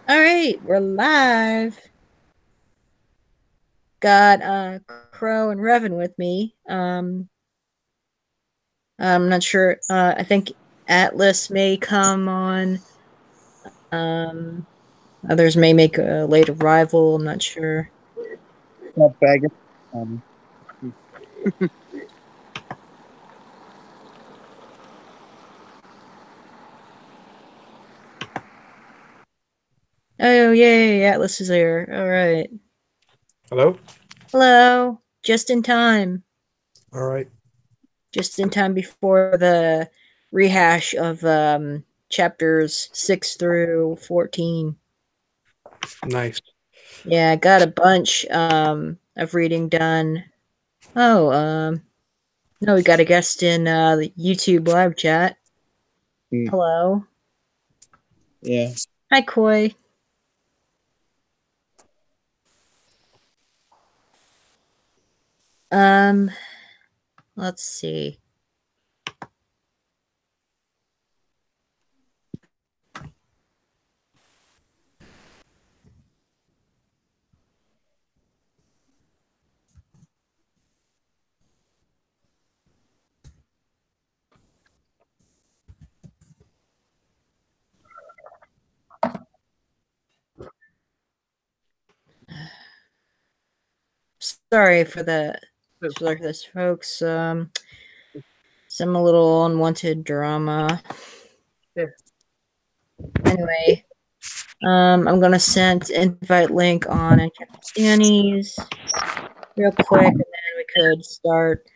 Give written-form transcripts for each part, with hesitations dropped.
All right, we're live. Got Crow and Revan with me. I'm not sure. I think Atlas may come on. Um, Others may make a late arrival. I'm not sure. Not bagging. Um, Oh, yay! Atlas is here. All right. Hello? Hello. Just in time. All right. Just in time before the rehash of chapters 6 through 14. Nice. Yeah, I got a bunch of reading done. Oh, no, we got a guest in the YouTube live chat. Hello. yeah. Hi, Koi. Um, let's see. Sorry for this, folks. Some little unwanted drama. Yeah. Anyway, I'm gonna send invite link on Ancapistani's real quick, and then we could start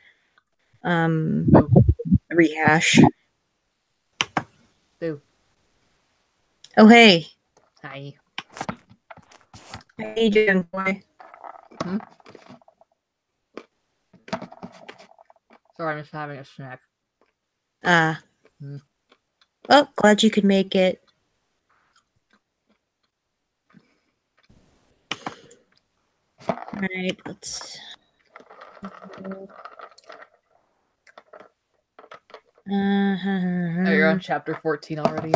rehash. Boo. Oh, hey. Hi. How you doing, boy? Sorry, I'm just having a snack. Oh, glad you could make it. Alright, let's... Oh, you're on chapter 14 already?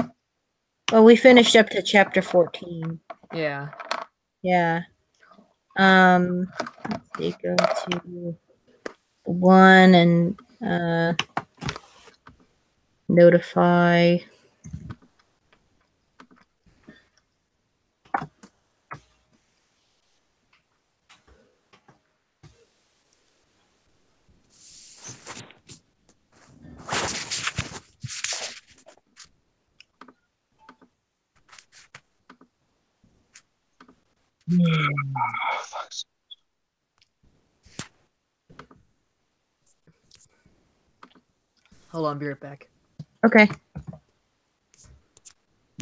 Well, we finished up to chapter 14. Yeah. Yeah. They go to 1 and notify. Hold on, be right back. Okay.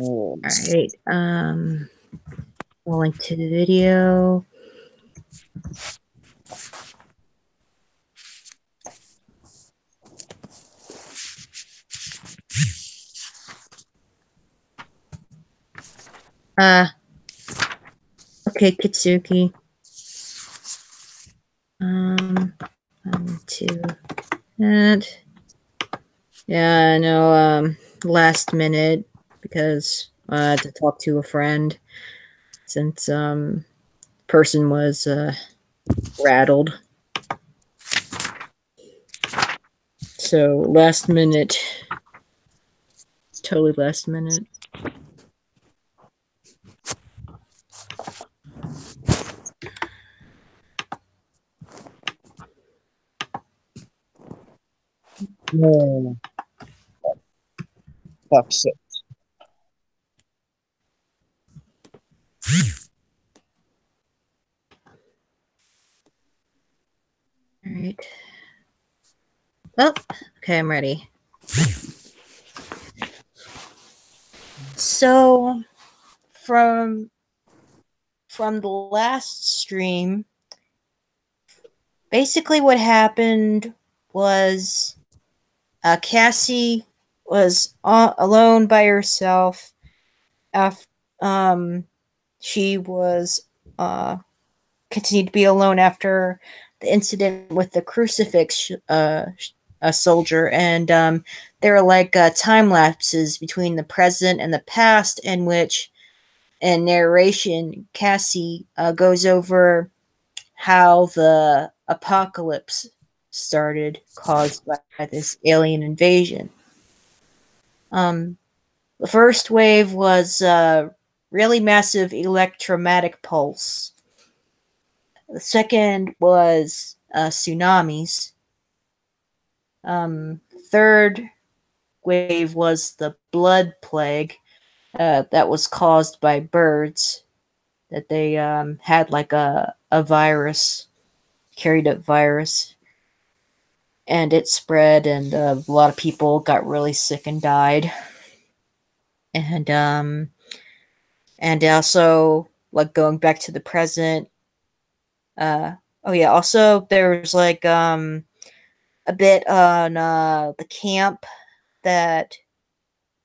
Oh, Alright. We'll link to the video. Okay, Kitsuki. 1, 2, that. Yeah, I know, last minute, because I had to talk to a friend, since, person was, rattled. So, last minute. Totally last minute. no. Fuck's sake. Alright. Oh, okay, I'm ready. So, from the last stream, basically what happened was Cassie was alone by herself after she was continued to be alone after the incident with the crucifix a soldier, and there are like time lapses between the present and the past in which in narration, Cassie goes over how the apocalypse started, caused by this alien invasion. The first wave was a really massive electromagnetic pulse. The second was tsunamis. Third wave was the blood plague that was caused by birds. That they had like a virus, carried a virus, and it spread, and a lot of people got really sick and died. And also, like, going back to the present, oh yeah, also there's like a bit on the camp that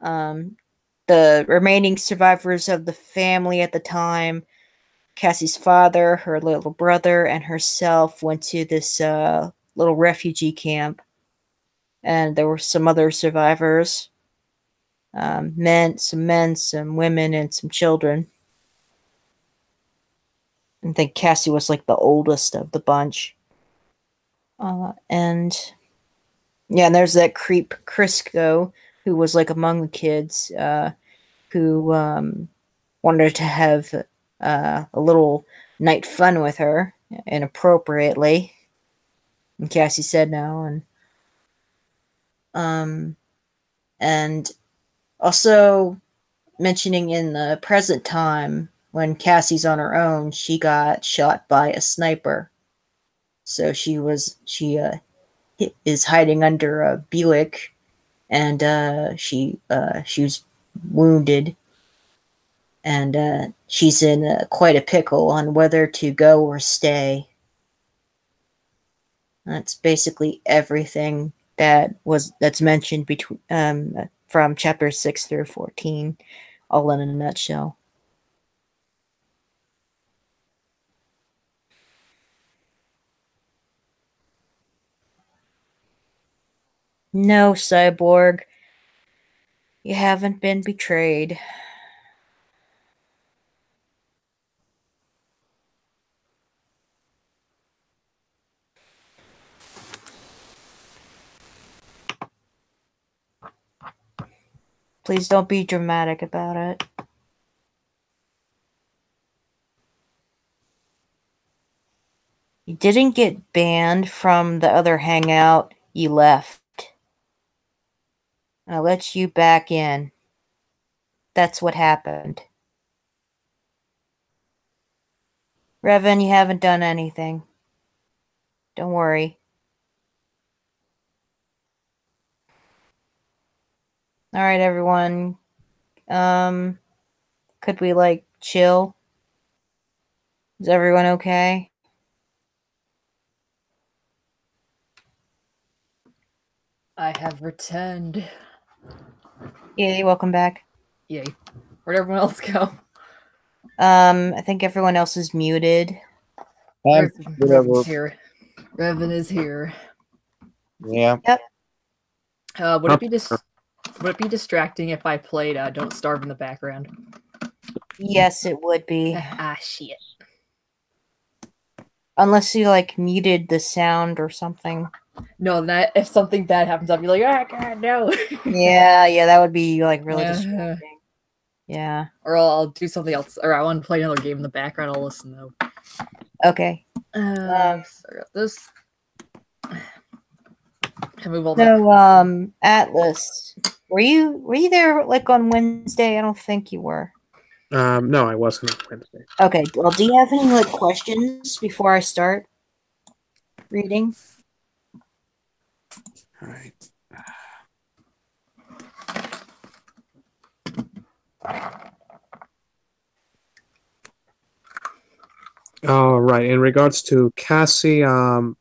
the remaining survivors of the family at the time, Cassie's father, her little brother, and herself went to this little refugee camp. And there were some other survivors, some men, some women, and some children. I think Cassie was like the oldest of the bunch. And there's that creep Crisco, who was like among the kids, who wanted to have a little night fun with her inappropriately. And Cassie said no. And also mentioning in the present time, when Cassie's on her own, she got shot by a sniper. So she is hiding under a Buick, and she was wounded, and she's in quite a pickle on whether to go or stay. That's basically everything that's mentioned between from chapter 6 through 14, all in a nutshell. No, Cyborg, you haven't been betrayed. Please don't be dramatic about it. You didn't get banned from the other hangout, you left. I let you back in. That's what happened. Revan, you haven't done anything. Don't worry. Alright, everyone. Could we, like, chill? Is everyone okay? I have returned. Yay, welcome back. Yay. Where'd everyone else go? I think everyone else is muted. Revan's here. Revan is here. Yeah. Yep. Would it be distracting if I played Don't Starve in the background? Yes, it would be. Shit. Unless you, like, muted the sound or something. No, that if something bad happens, I'll be like, oh god, no. Yeah, that would be, like, really distracting. Yeah. Or I'll do something else. Or I want to play another game in the background. I'll listen though. Okay. Sorry about this. Can move all So, Atlas, were you there, like, on Wednesday? I don't think you were. No, I wasn't on Wednesday. Okay. Well, do you have any, like, questions before I start reading? All right. All right. In regards to Cassie, how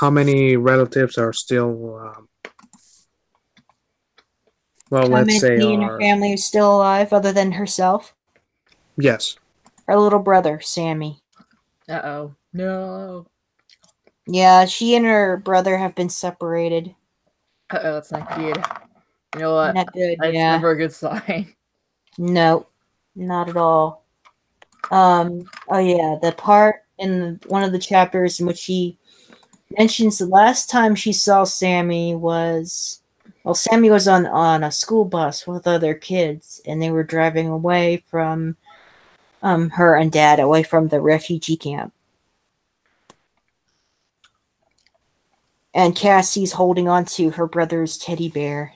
many relatives are still, well, How let's say many in her family is still alive other than herself? Yes. Her little brother, Sammy. Uh-oh. No. Yeah, she and her brother have been separated. Uh-oh, that's not good. You know what? Not good, That's yeah. never a good sign. No. not at all. Oh yeah, the part in one of the chapters in which he mentions the last time she saw Sammy was, well, Sammy was on a school bus with other kids, and they were driving away from her and Dad away from the refugee camp. And Cassie's holding on to her brother's teddy bear.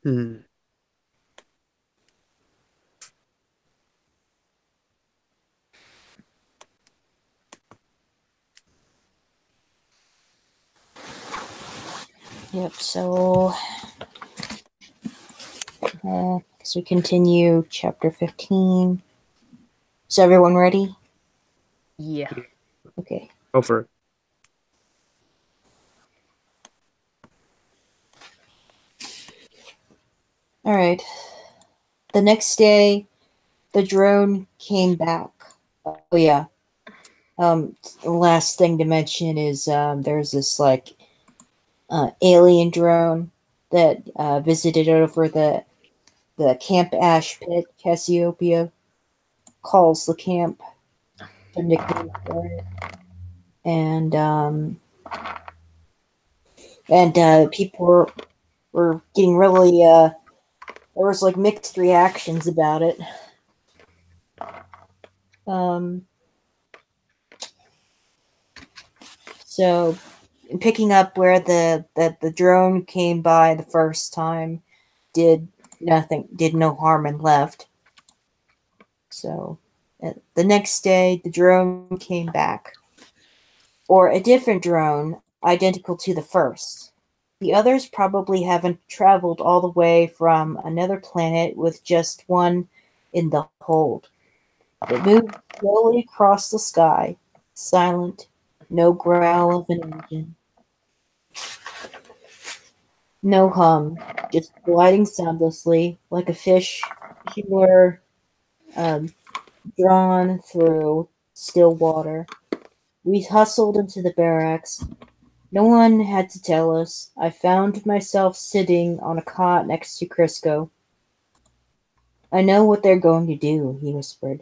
Hmm. Yep, so guess we continue chapter 15. Is everyone ready? Yeah. Okay. Go for it. All right. The next day, the drone came back. Oh yeah. The last thing to mention is there's this like alien drone that visited over the Camp Ash Pit. Cassiopeia calls the camp a nickname for it, and people were getting really there was like mixed reactions about it. Um, so picking up where the drone came by the first time did nothing, did no harm, and left. So the next day, the drone came back, or a different drone identical to the first. The others probably haven't traveled all the way from another planet with just one in the hold. It moved slowly across the sky, silent, no growl of an engine, no hum, just gliding soundlessly like a fish you were um, drawn through still water. We hustled into the barracks. No one had to tell us. I found myself sitting on a cot next to Crisco. I know what they're going to do, he whispered.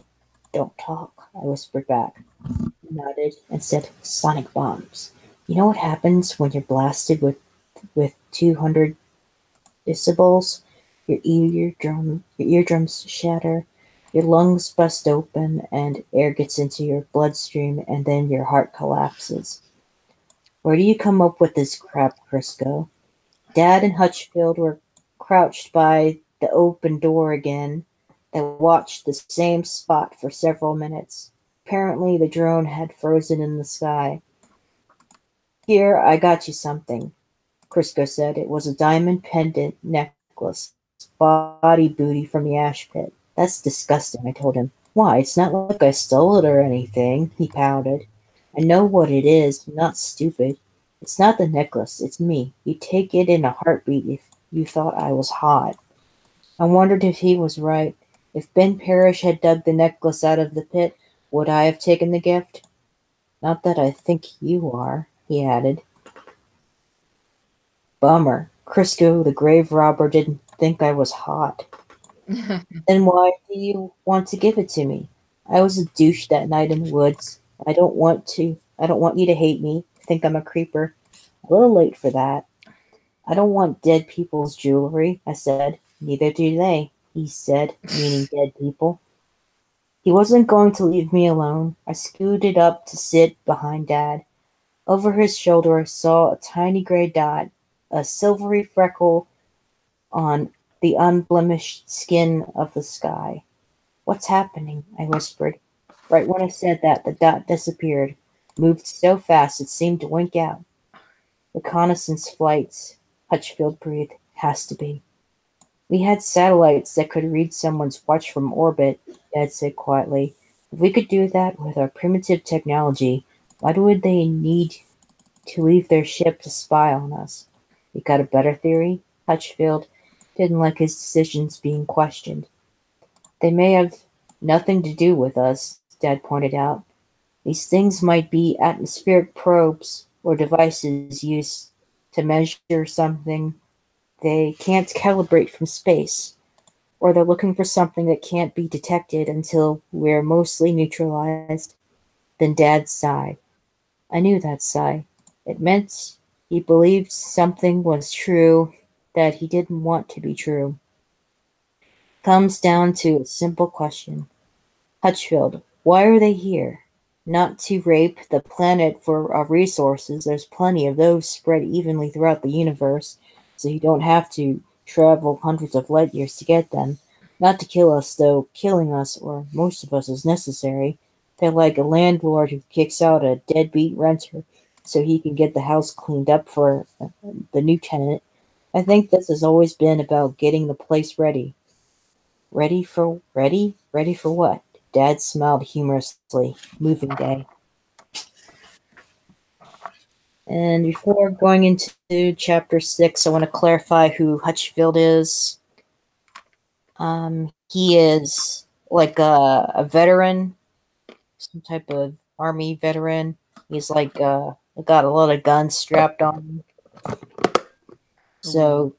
Don't talk, I whispered back. He nodded and said, sonic bombs. You know what happens when you're blasted with 200 decibels? Your eardrums shatter, your lungs bust open, and air gets into your bloodstream, and then your heart collapses. Where do you come up with this crap, Crisco? Dad and Hutchfield were crouched by the open door again. They watched the same spot for several minutes. Apparently, the drone had frozen in the sky. Here, I got you something, Crisco said. It was a diamond pendant necklace, body booty from the ash pit. That's disgusting, I told him. Why, it's not like I stole it or anything, he pouted. I know what it is. I'm not stupid. It's not the necklace, it's me. You'd take it in a heartbeat if you thought I was hot. I wondered if he was right. If Ben Parrish had dug the necklace out of the pit, would I have taken the gift? Not that I think you are, he added. Bummer. Crisco, the grave robber, didn't think I was hot. Then why do you want to give it to me? I was a douche that night in the woods. I don't want you to hate me, think I'm a creeper. A little late for that. I don't want dead people's jewelry, I said. Neither do they, he said, meaning dead people. He wasn't going to leave me alone. I scooted up to sit behind Dad. Over his shoulder I saw a tiny gray dot, a silvery freckle on the unblemished skin of the sky. What's happening? I whispered. Right when I said that, the dot disappeared, moved so fast it seemed to wink out. Reconnaissance flights, Hutchfield breathed. Has to be. We had satellites that could read someone's watch from orbit, Dad said quietly. If we could do that with our primitive technology, why would they need to leave their ship to spy on us? You got a better theory? Hutchfield didn't like his decisions being questioned. They may have nothing to do with us, Dad pointed out. These things might be atmospheric probes, or devices used to measure something they can't calibrate from space, or they're looking for something that can't be detected until we're mostly neutralized. Then Dad sighed. I knew that sigh. It meant he believed something was true that he didn't want to be true. Comes down to a simple question. Hutchfield, why are they here? Not to rape the planet for our resources. There's plenty of those spread evenly throughout the universe, so you don't have to travel hundreds of light years to get them. Not to kill us, though killing us, or most of us, is necessary. They're like a landlord who kicks out a deadbeat renter so he can get the house cleaned up for the new tenant. I think this has always been about getting the place ready. Ready? Ready for what? Dad smiled humorously. Moving day. And before going into chapter 6, I want to clarify who Hutchfield is. He is like a veteran, some type of army veteran. He's like got a lot of guns strapped on him. So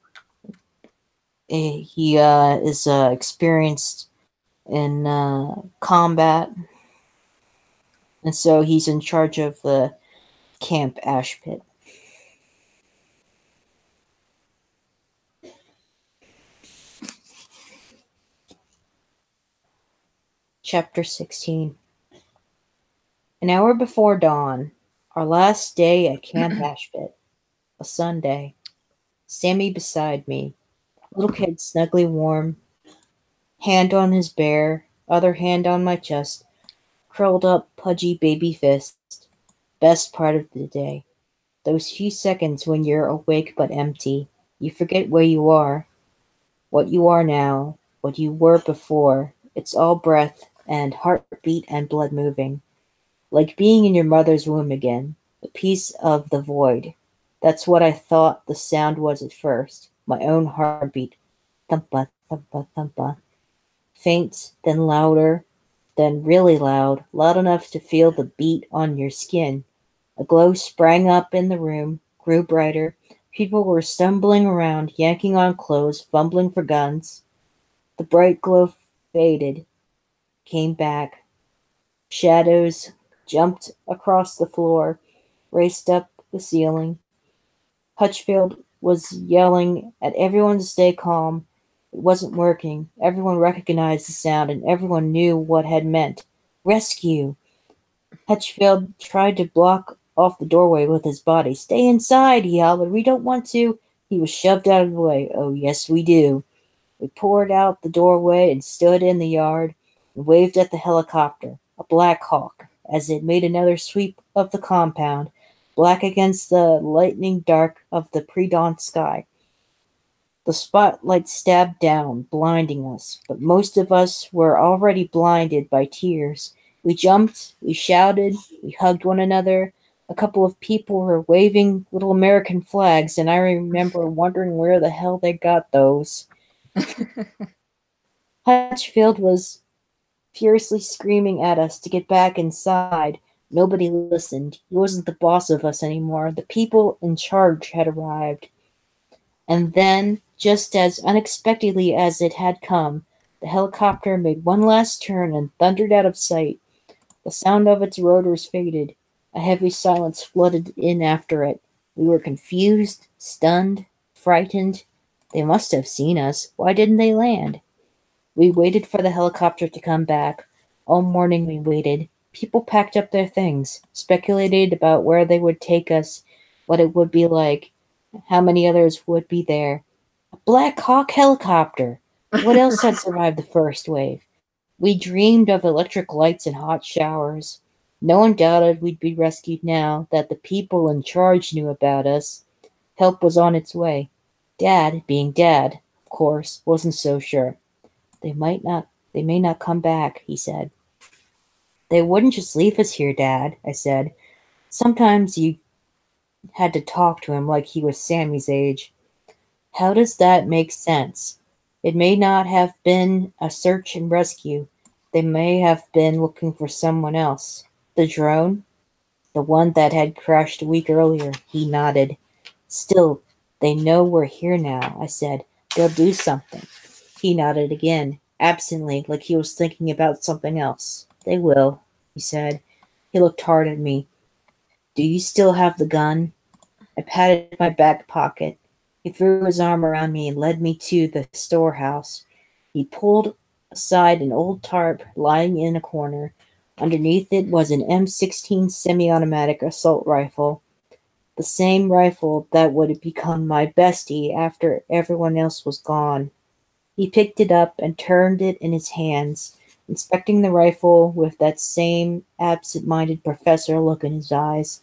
he is experienced in combat, and so he's in charge of the Camp Ash Pit. Chapter 16. An hour before dawn, our last day at Camp Ashpit, a Sunday. Sammy beside me, little kid snugly warm, hand on his bear, other hand on my chest, curled up pudgy baby fist. Best part of the day. Those few seconds when you're awake but empty. You forget where you are, what you are now, what you were before. It's all breath and heartbeat and blood moving. Like being in your mother's womb again, a piece of the void. That's what I thought the sound was at first. My own heartbeat. Thumpa, thumpa, thumpa. Faint, then louder, then really loud, loud enough to feel the beat on your skin. A glow sprang up in the room, grew brighter. People were stumbling around, yanking on clothes, fumbling for guns. The bright glow faded, came back. Shadows jumped across the floor, raced up the ceiling. Hutchfield was yelling at everyone to stay calm. It wasn't working. Everyone recognized the sound, and everyone knew what had meant. Rescue! Hutchfield tried to block off the doorway with his body. Stay inside, he yelled. We don't want to. He was shoved out of the way. Oh, yes, we do. We poured out the doorway and stood in the yard and waved at the helicopter, a Black Hawk, as it made another sweep of the compound, black against the lightning dark of the pre-dawn sky. The spotlight stabbed down, blinding us, but most of us were already blinded by tears. We jumped, we shouted, we hugged one another. A couple of people were waving little American flags, and I remember wondering where the hell they got those. Hutchfield was furiously screaming at us to get back inside. Nobody listened. He wasn't the boss of us anymore. The people in charge had arrived. And then, just as unexpectedly as it had come, the helicopter made one last turn and thundered out of sight. The sound of its rotors faded. A heavy silence flooded in after it. We were confused, stunned, frightened. They must have seen us. Why didn't they land? We waited for the helicopter to come back. All morning we waited. People packed up their things, speculated about where they would take us, what it would be like, how many others would be there. A Black Hawk helicopter! What else had survived the first wave? We dreamed of electric lights and hot showers. No one doubted we'd be rescued now that the people in charge knew about us. Help was on its way. Dad, being Dad, of course, wasn't so sure. They may not come back, he said. They wouldn't just leave us here, Dad, I said. Sometimes you had to talk to him like he was Sammy's age. How does that make sense? It may not have been a search and rescue. They may have been looking for someone else. The drone? The one that had crashed a week earlier. He nodded. Still, they know we're here now, I said. They'll do something. He nodded again, absently, like he was thinking about something else. They will, he said. He looked hard at me. Do you still have the gun? I patted my back pocket. He threw his arm around me and led me to the storehouse. He pulled aside an old tarp lying in a corner. Underneath it was an M16 semi-automatic assault rifle, the same rifle that would become my bestie after everyone else was gone. He picked it up and turned it in his hands, inspecting the rifle with that same absent-minded professor look in his eyes.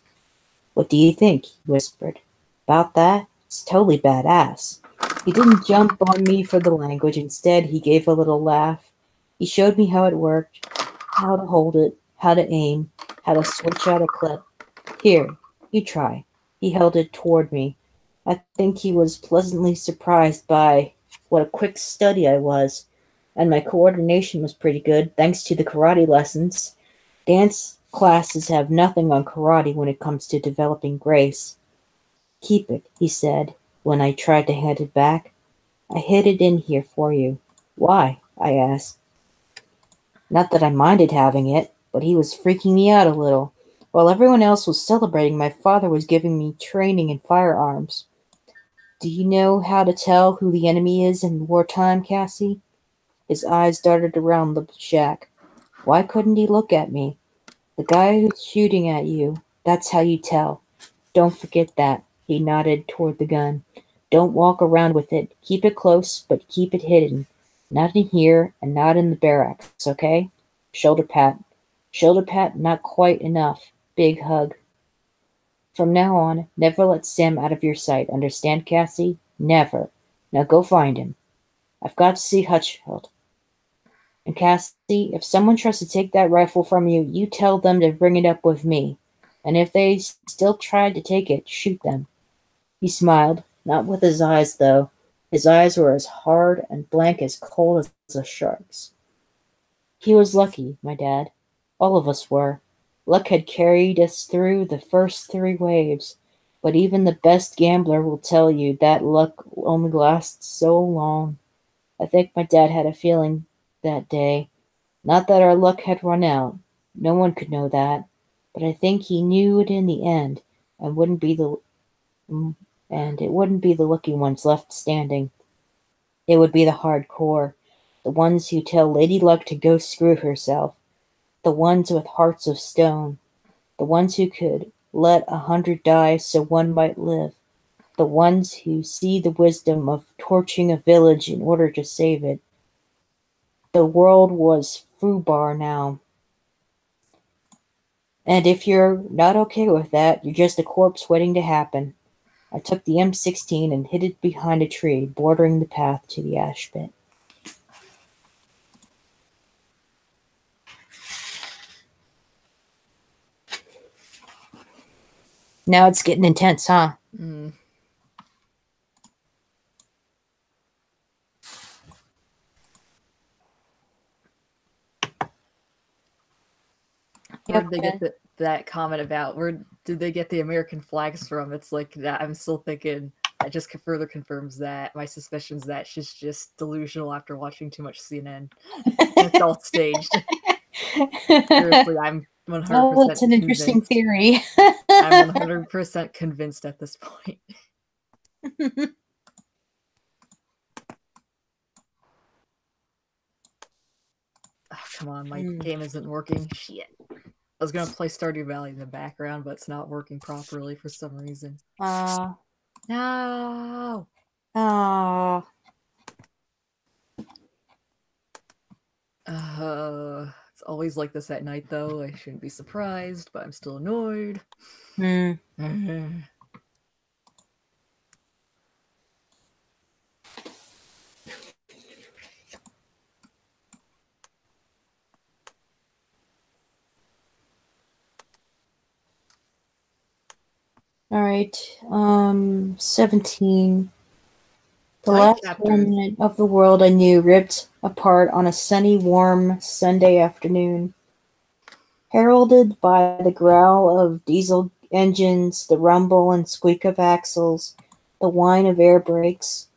What do you think? He whispered. About that? It's totally badass. He didn't jump on me for the language. Instead, he gave a little laugh. He showed me how it worked, how to hold it, how to aim, how to switch out a clip. Here, you try. He held it toward me. I think he was pleasantly surprised by what a quick study I was, and my coordination was pretty good, thanks to the karate lessons. Dance classes have nothing on karate when it comes to developing grace. Keep it, he said, when I tried to hand it back. I hid it in here for you. Why? I asked. Not that I minded having it, but he was freaking me out a little. While everyone else was celebrating, my father was giving me training in firearms. Do you know how to tell who the enemy is in wartime, Cassie? His eyes darted around the shack. Why couldn't he look at me? The guy who's shooting at you, that's how you tell. Don't forget that. He nodded toward the gun. Don't walk around with it. Keep it close, but keep it hidden. Not in here, and not in the barracks, okay? Shoulder pat. Shoulder pat, not quite enough. Big hug. From now on, never let Sam out of your sight. Understand, Cassie? Never. Now go find him. I've got to see Hutchfield. And Cassie, if someone tries to take that rifle from you, you tell them to bring it up with me. And if they still try to take it, shoot them. He smiled, not with his eyes, though. His eyes were as hard and blank as cold as a shark's. He was lucky, my dad. All of us were. Luck had carried us through the first 3 waves, but even the best gambler will tell you that luck only lasts so long. I think my dad had a feeling that day. Not that our luck had run out. No one could know that. But I think he knew it in the end, and it wouldn't be the lucky ones left standing. It would be the hardcore, the ones who tell Lady Luck to go screw herself, the ones with hearts of stone, the ones who could let 100 die so one might live, the ones who see the wisdom of torching a village in order to save it. The world was foobar now. And if you're not okay with that, you're just a corpse waiting to happen. I took the M16 and hid it behind a tree, bordering the path to the ash pit. Now it's getting intense, huh? Mm. Where did they get that comment about? Where did they get the American flags from? It's like that. I'm still thinking that just further confirms that my suspicions that she's just delusional after watching too much CNN. It's all staged. Seriously, I'm 100% Oh, it's an interesting theory. I'm 100% convinced at this point. Oh, come on, my game isn't working. Shit. I was gonna play Stardew Valley in the background, but it's not working properly for some reason. No! It's always like this at night, though. I shouldn't be surprised, but I'm still annoyed. All right, 17. The Time last chapters. remnant of the world I knew ripped apart on a sunny, warm Sunday afternoon. heralded by the growl of diesel engines, the rumble and squeak of axles, the whine of air brakes.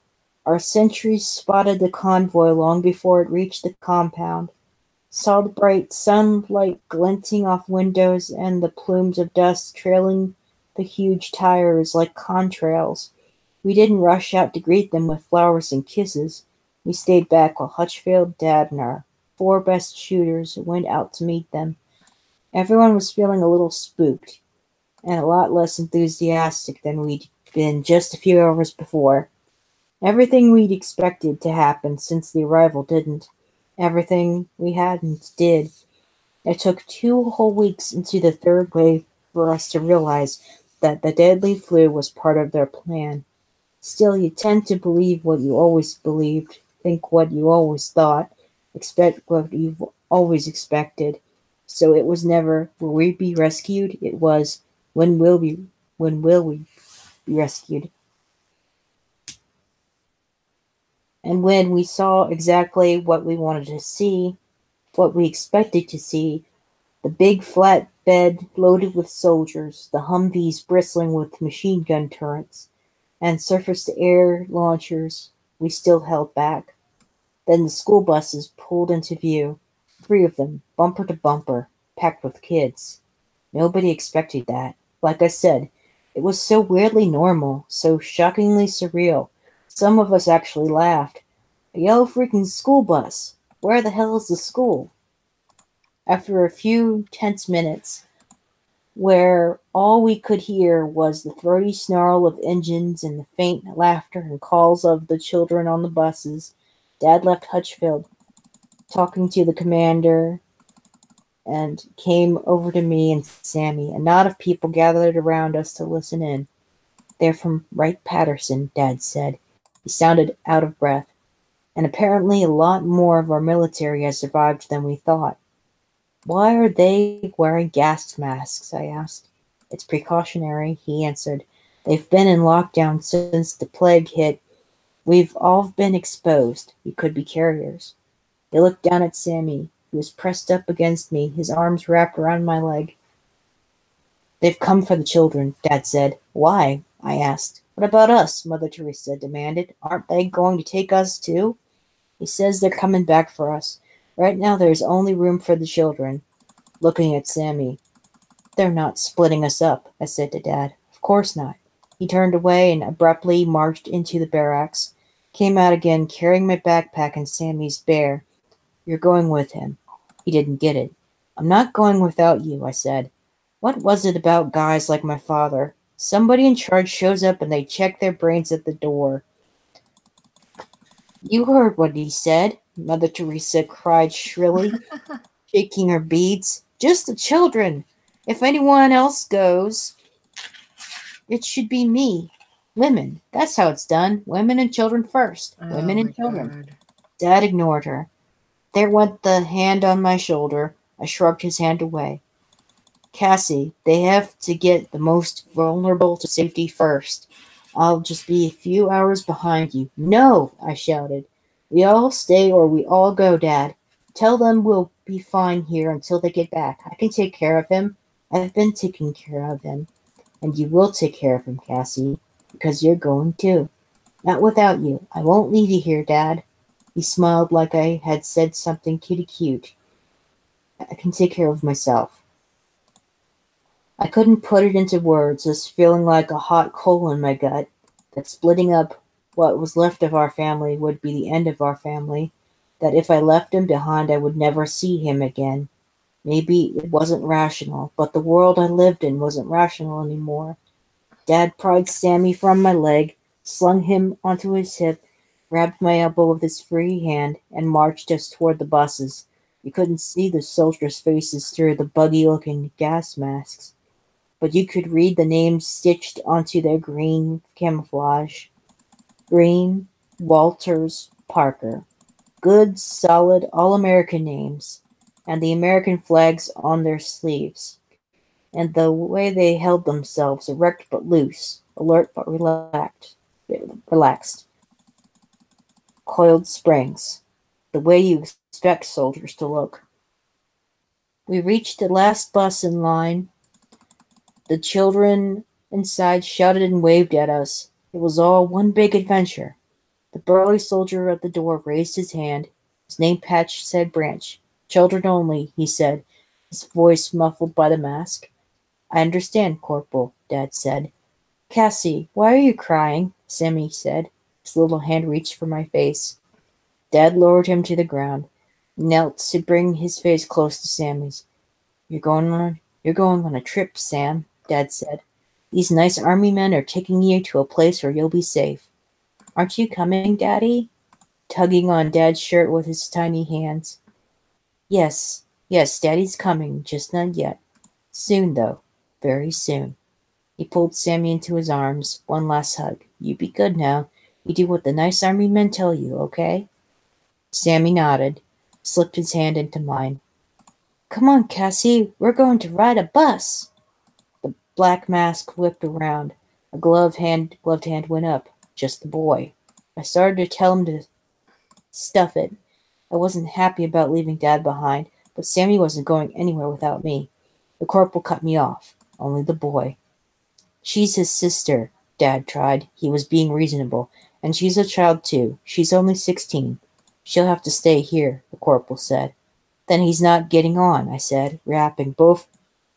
Our sentries spotted the convoy long before it reached the compound, saw the bright sunlight glinting off windows and the plumes of dust trailing the huge tires like contrails. We didn't rush out to greet them with flowers and kisses. We stayed back while Hutchfield, Dad, and our 4 best shooters went out to meet them. Everyone was feeling a little spooked and a lot less enthusiastic than we'd been just a few hours before. Everything we'd expected to happen since the arrival didn't. Everything we hadn't did. It took 2 whole weeks into the third wave for us to realize that the deadly flu was part of their plan. Still, you tend to believe what you always believed, think what you always thought, expect what you've always expected. So it was never, will we be rescued? It was, when will we be rescued? And when we saw exactly what we wanted to see, what we expected to see, the big flatbed loaded with soldiers, the Humvees bristling with machine gun turrets, and surface-to-air launchers, we still held back. Then the school buses pulled into view, 3 of them, bumper to bumper, packed with kids. Nobody expected that. Like I said, it was so weirdly normal, so shockingly surreal. Some of us actually laughed. A yellow freaking school bus! Where the hell is the school? After a few tense minutes, where all we could hear was the throaty snarl of engines and the faint laughter and calls of the children on the buses, Dad left Hutchfield talking to the commander and came over to me and Sammy. A knot of people gathered around us to listen in. They're from Wright-Patterson, Dad said. He sounded out of breath. And apparently a lot more of our military has survived than we thought. Why are they wearing gas masks? I asked. It's precautionary, he answered. They've been in lockdown since the plague hit. We've all been exposed. We could be carriers. He looked down at Sammy, who was pressed up against me, his arms wrapped around my leg. They've come for the children, Dad said. Why? I asked. What about us? Mother Teresa demanded. Aren't they going to take us too? He says they're coming back for us. Right now there's only room for the children. Looking at Sammy. They're not splitting us up, I said to Dad. Of course not. He turned away and abruptly marched into the barracks. Came out again, carrying my backpack and Sammy's bear. You're going with him. He didn't get it. I'm not going without you, I said. What was it about guys like my father? Somebody in charge shows up and they check their brains at the door. You heard what he said, Mother Teresa cried shrilly, shaking her beads. Just the children. If anyone else goes, it should be me. Women. That's how it's done. Women and children first. Women and children. God. Dad ignored her. There went the hand on my shoulder. I shrugged his hand away. Cassie, they have to get the most vulnerable to safety first. I'll just be a few hours behind you. No, I shouted. We all stay or we all go, Dad. Tell them we'll be fine here until they get back. I can take care of him. I've been taking care of him. And you will take care of him, Cassie, because you're going too. Not without you. I won't leave you here, Dad. He smiled like I had said something kitty cute. I can take care of myself. I couldn't put it into words, just feeling like a hot coal in my gut, that splitting up what was left of our family would be the end of our family, that if I left him behind I would never see him again. Maybe it wasn't rational, but the world I lived in wasn't rational anymore. Dad pried Sammy from my leg, slung him onto his hip, grabbed my elbow with his free hand, and marched us toward the buses. You couldn't see the soldiers' faces through the buggy-looking gas masks, but you could read the names stitched onto their green camouflage. Green, Walters, Parker. Good, solid, all-American names, and the American flags on their sleeves. And the way they held themselves, erect but loose, alert but relaxed. Coiled springs. The way you expect soldiers to look. We reached the last bus in line. The children inside shouted and waved at us. It was all one big adventure. The burly soldier at the door raised his hand. His name patch said Branch. Children only, he said, his voice muffled by the mask. I understand, Corporal, Dad said. Cassie, why are you crying? Sammy said. His little hand reached for my face. Dad lowered him to the ground, knelt to bring his face close to Sammy's. You're going on a trip, Sam, Dad said. These nice army men are taking you to a place where you'll be safe. Aren't you coming, Daddy? Tugging on Dad's shirt with his tiny hands. Yes, Daddy's coming, just not yet. Soon, though. Very soon. He pulled Sammy into his arms. One last hug. You be good now. You do what the nice army men tell you, okay? Sammy nodded, slipped his hand into mine. Come on, Cassie, we're going to ride a bus. The black mask whipped around. A gloved hand went up. Just the boy. I started to tell him to stuff it. I wasn't happy about leaving Dad behind, but Sammy wasn't going anywhere without me. The corporal cut me off. Only the boy. She's his sister, Dad tried. He was being reasonable. And she's a child, too. She's only 16. She'll have to stay here, the corporal said. Then he's not getting on, I said, wrapping both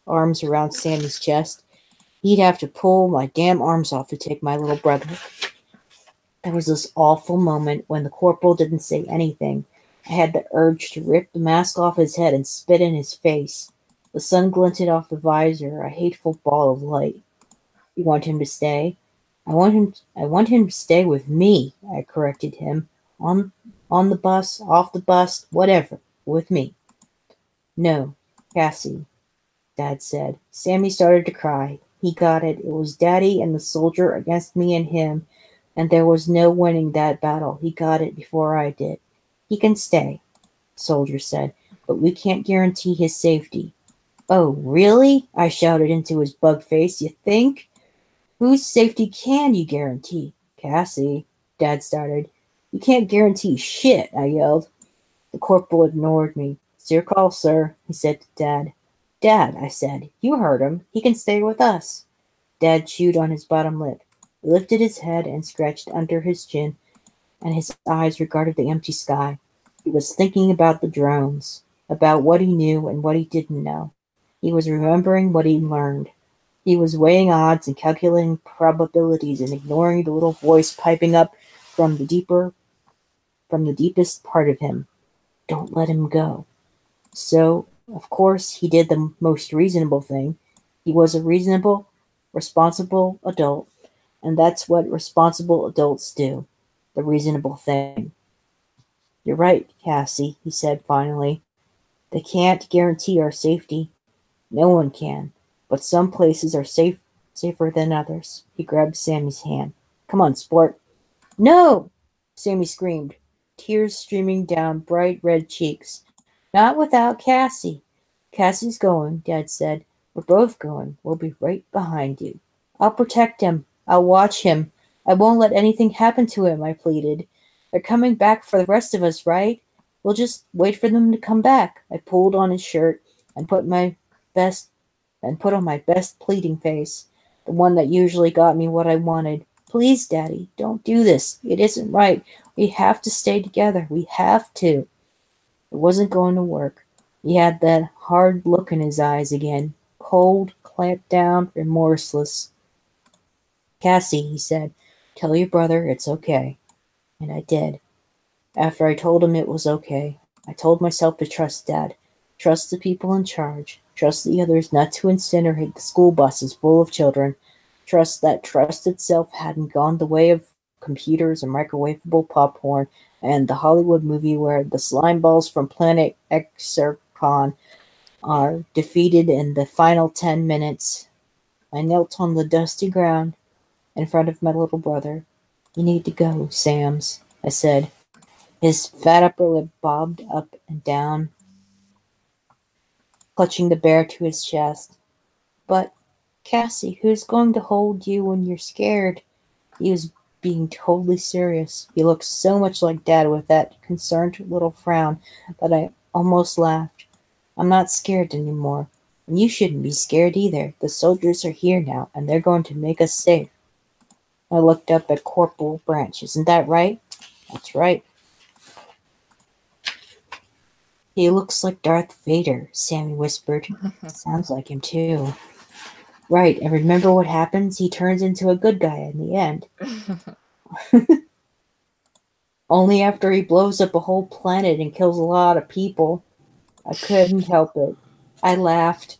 arms around Sammy's chest. He'd have to pull my damn arms off to take my little brother. There was this awful moment when the corporal didn't say anything. I had the urge to rip the mask off his head and spit in his face. The sun glinted off the visor, a hateful ball of light. You want him to stay? I want him to stay with me, I corrected him. On the bus, off the bus, whatever, with me. No, Cassie, Dad said. Sammy started to cry. He got it. It was Daddy and the soldier against me and him, and there was no winning that battle. He got it before I did. He can stay, the soldier said, but we can't guarantee his safety. Oh, really? I shouted into his bug face. You think? Whose safety can you guarantee? Cassie, Dad started. You can't guarantee shit, I yelled. The corporal ignored me. It's your call, sir, he said to Dad. Dad, I said, you heard him. He can stay with us. Dad chewed on his bottom lip. He lifted his head and scratched under his chin, and his eyes regarded the empty sky. He was thinking about the drones, about what he knew and what he didn't know. He was remembering what he learned. He was weighing odds and calculating probabilities and ignoring the little voice piping up from the deepest part of him. Don't let him go. So, of course, he did the most reasonable thing. He was a reasonable, responsible adult, and that's what responsible adults do. The reasonable thing. You're right, Cassie, he said finally. They can't guarantee our safety. No one can. But some places are safer than others. He grabbed Sammy's hand. Come on, sport. No! Sammy screamed, tears streaming down bright red cheeks. Not without Cassie. Cassie's going, Dad said. We're both going. We'll be right behind you. I'll protect him. I'll watch him. I won't let anything happen to him, I pleaded. They're coming back for the rest of us, right? We'll just wait for them to come back. I pulled on his shirt and put on my best pleading face, the one that usually got me what I wanted. Please, Daddy, don't do this. It isn't right. We have to stay together. We have to. It wasn't going to work. He had that hard look in his eyes again, cold, clamped down, remorseless. Cassie, he said, tell your brother it's okay. And I did. After I told him it was okay, I told myself to trust Dad, trust the people in charge, trust the others not to incinerate the school buses full of children, trust that trust itself hadn't gone the way of computers and microwavable popcorn and the Hollywood movie where the slime balls from planet Exarchon are defeated in the final 10 minutes. I knelt on the dusty ground in front of my little brother. You need to go, Sams, I said. His fat upper lip bobbed up and down, clutching the bear to his chest. But, Cassie, who's going to hold you when you're scared? He was being totally serious. He looked so much like Dad with that concerned little frown that I almost laughed. I'm not scared anymore. And you shouldn't be scared either. The soldiers are here now, and they're going to make us safe. I looked up at Corporal Branch. Isn't that right? That's right. He looks like Darth Vader, Sammy whispered. Sounds like him too. Right, and remember what happens? He turns into a good guy in the end. Only after he blows up a whole planet and kills a lot of people. I couldn't help it. I laughed.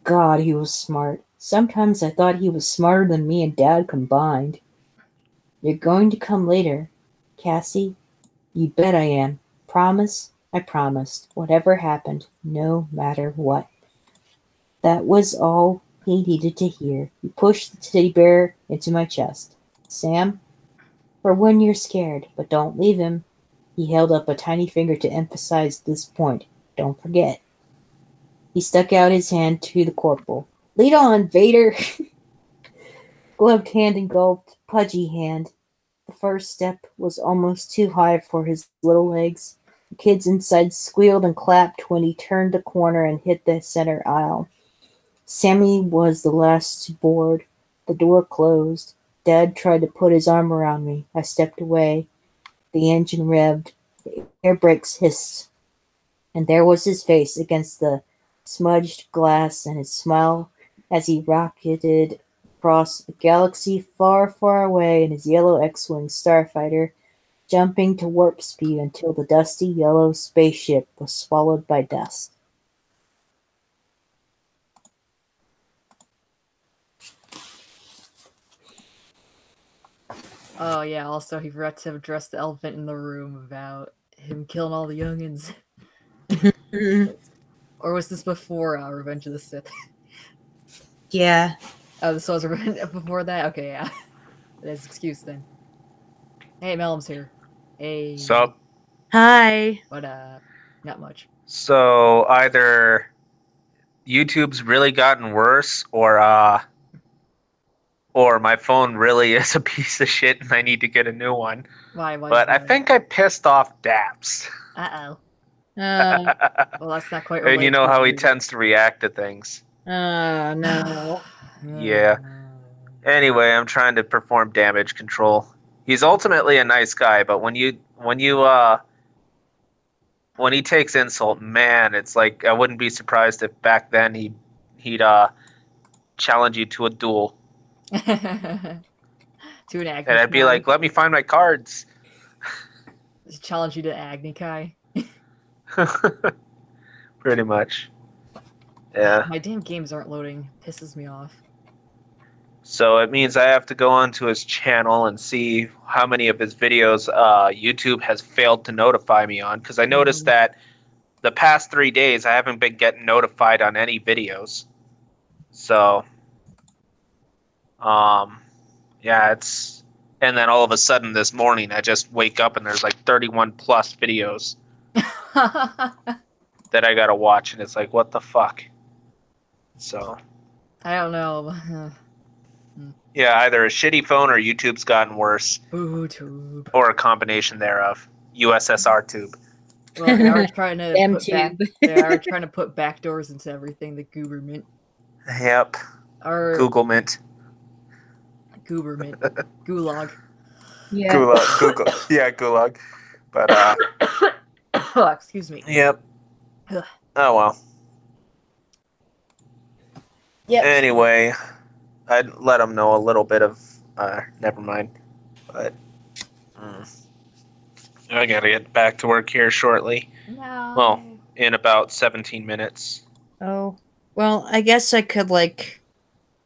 God, he was smart. Sometimes I thought he was smarter than me and Dad combined. You're going to come later, Cassie? You bet I am. Promise? I promised. Whatever happened, no matter what. That was all he needed to hear. He pushed the teddy bear into my chest. Sam, for when you're scared, but don't leave him. He held up a tiny finger to emphasize this point. Don't forget. He stuck out his hand to the corporal. Lead on, Vader! Gloved hand engulfed pudgy hand. The first step was almost too high for his little legs. The kids inside squealed and clapped when he turned the corner and hit the center aisle. Sammy was the last to board. The door closed. Dad tried to put his arm around me. I stepped away. The engine revved. The air brakes hissed. And there was his face against the smudged glass and his smile as he rocketed across a galaxy far, far away in his yellow X-Wing starfighter, jumping to warp speed until the dusty yellow spaceship was swallowed by dust. Oh yeah, also he forgot to address the elephant in the room about him killing all the youngins. Or was this before Revenge of the Sith? Yeah. Oh, this was before that? Okay, yeah. That's excuse then. Hey, Mellum's here. Hey. Sup? Hi. What, not much. So either YouTube's really gotten worse, or my phone really is a piece of shit and I need to get a new one. Why But I think I pissed off Daps. Uh-oh. Oh, Well, that's not quite And you know how he related. tends to react to things. No. Yeah. Anyway, I'm trying to perform damage control. He's ultimately a nice guy, but when he takes insult, man, it's like I wouldn't be surprised if back then he'd challenge you to a duel. To an Agni And I'd be Kai. like, let me find my cards. Challenge you to Agni Kai. Pretty much. Yeah. My damn games aren't loading. Pisses me off. So it means I have to go onto his channel and see how many of his videos YouTube has failed to notify me on. Because I noticed that the past 3 days I haven't been getting notified on any videos. So, yeah, it's... And then all of a sudden this morning I just wake up and there's like 31 plus videos that I gotta watch. And it's like, what the fuck? So... I don't know. Yeah, either a shitty phone or YouTube's gotten worse. YouTube. Or a combination thereof. USSR tube. Well, they are trying to M-tube. they are trying to put backdoors into everything. The Goobermint. Yep. Or Google Mint. Goobermint. Gulag. Yeah. Gulag. Google. Yeah, Gulag. But, Oh, excuse me. yep. Ugh. Oh, well. Yep. Anyway, I'd let them know a little bit of, never mind. But, I gotta get back to work here shortly. No. Well, in about 17 minutes. Oh. Well, I guess I could,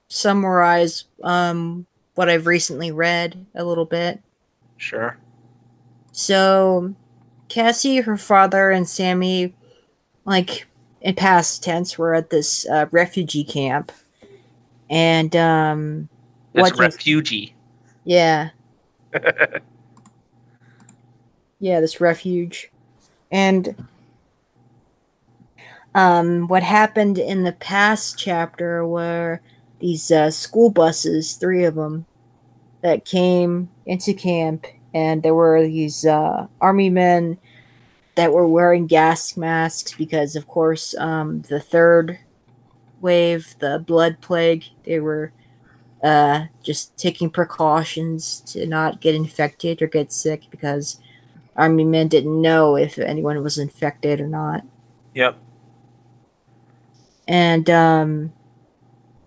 summarize, what I've recently read a little bit. Sure. So, Cassie, her father, and Sammy, in past tense, were at this refugee camp. And, It's refugee. Yeah. Yeah, this refuge. And, what happened in the past chapter were these school buses, 3 of them, that came into camp, and there were these army men that were wearing gas masks because, of course, the third wave, the blood plague, they were just taking precautions to not get infected or get sick because army men didn't know if anyone was infected or not. Yep. And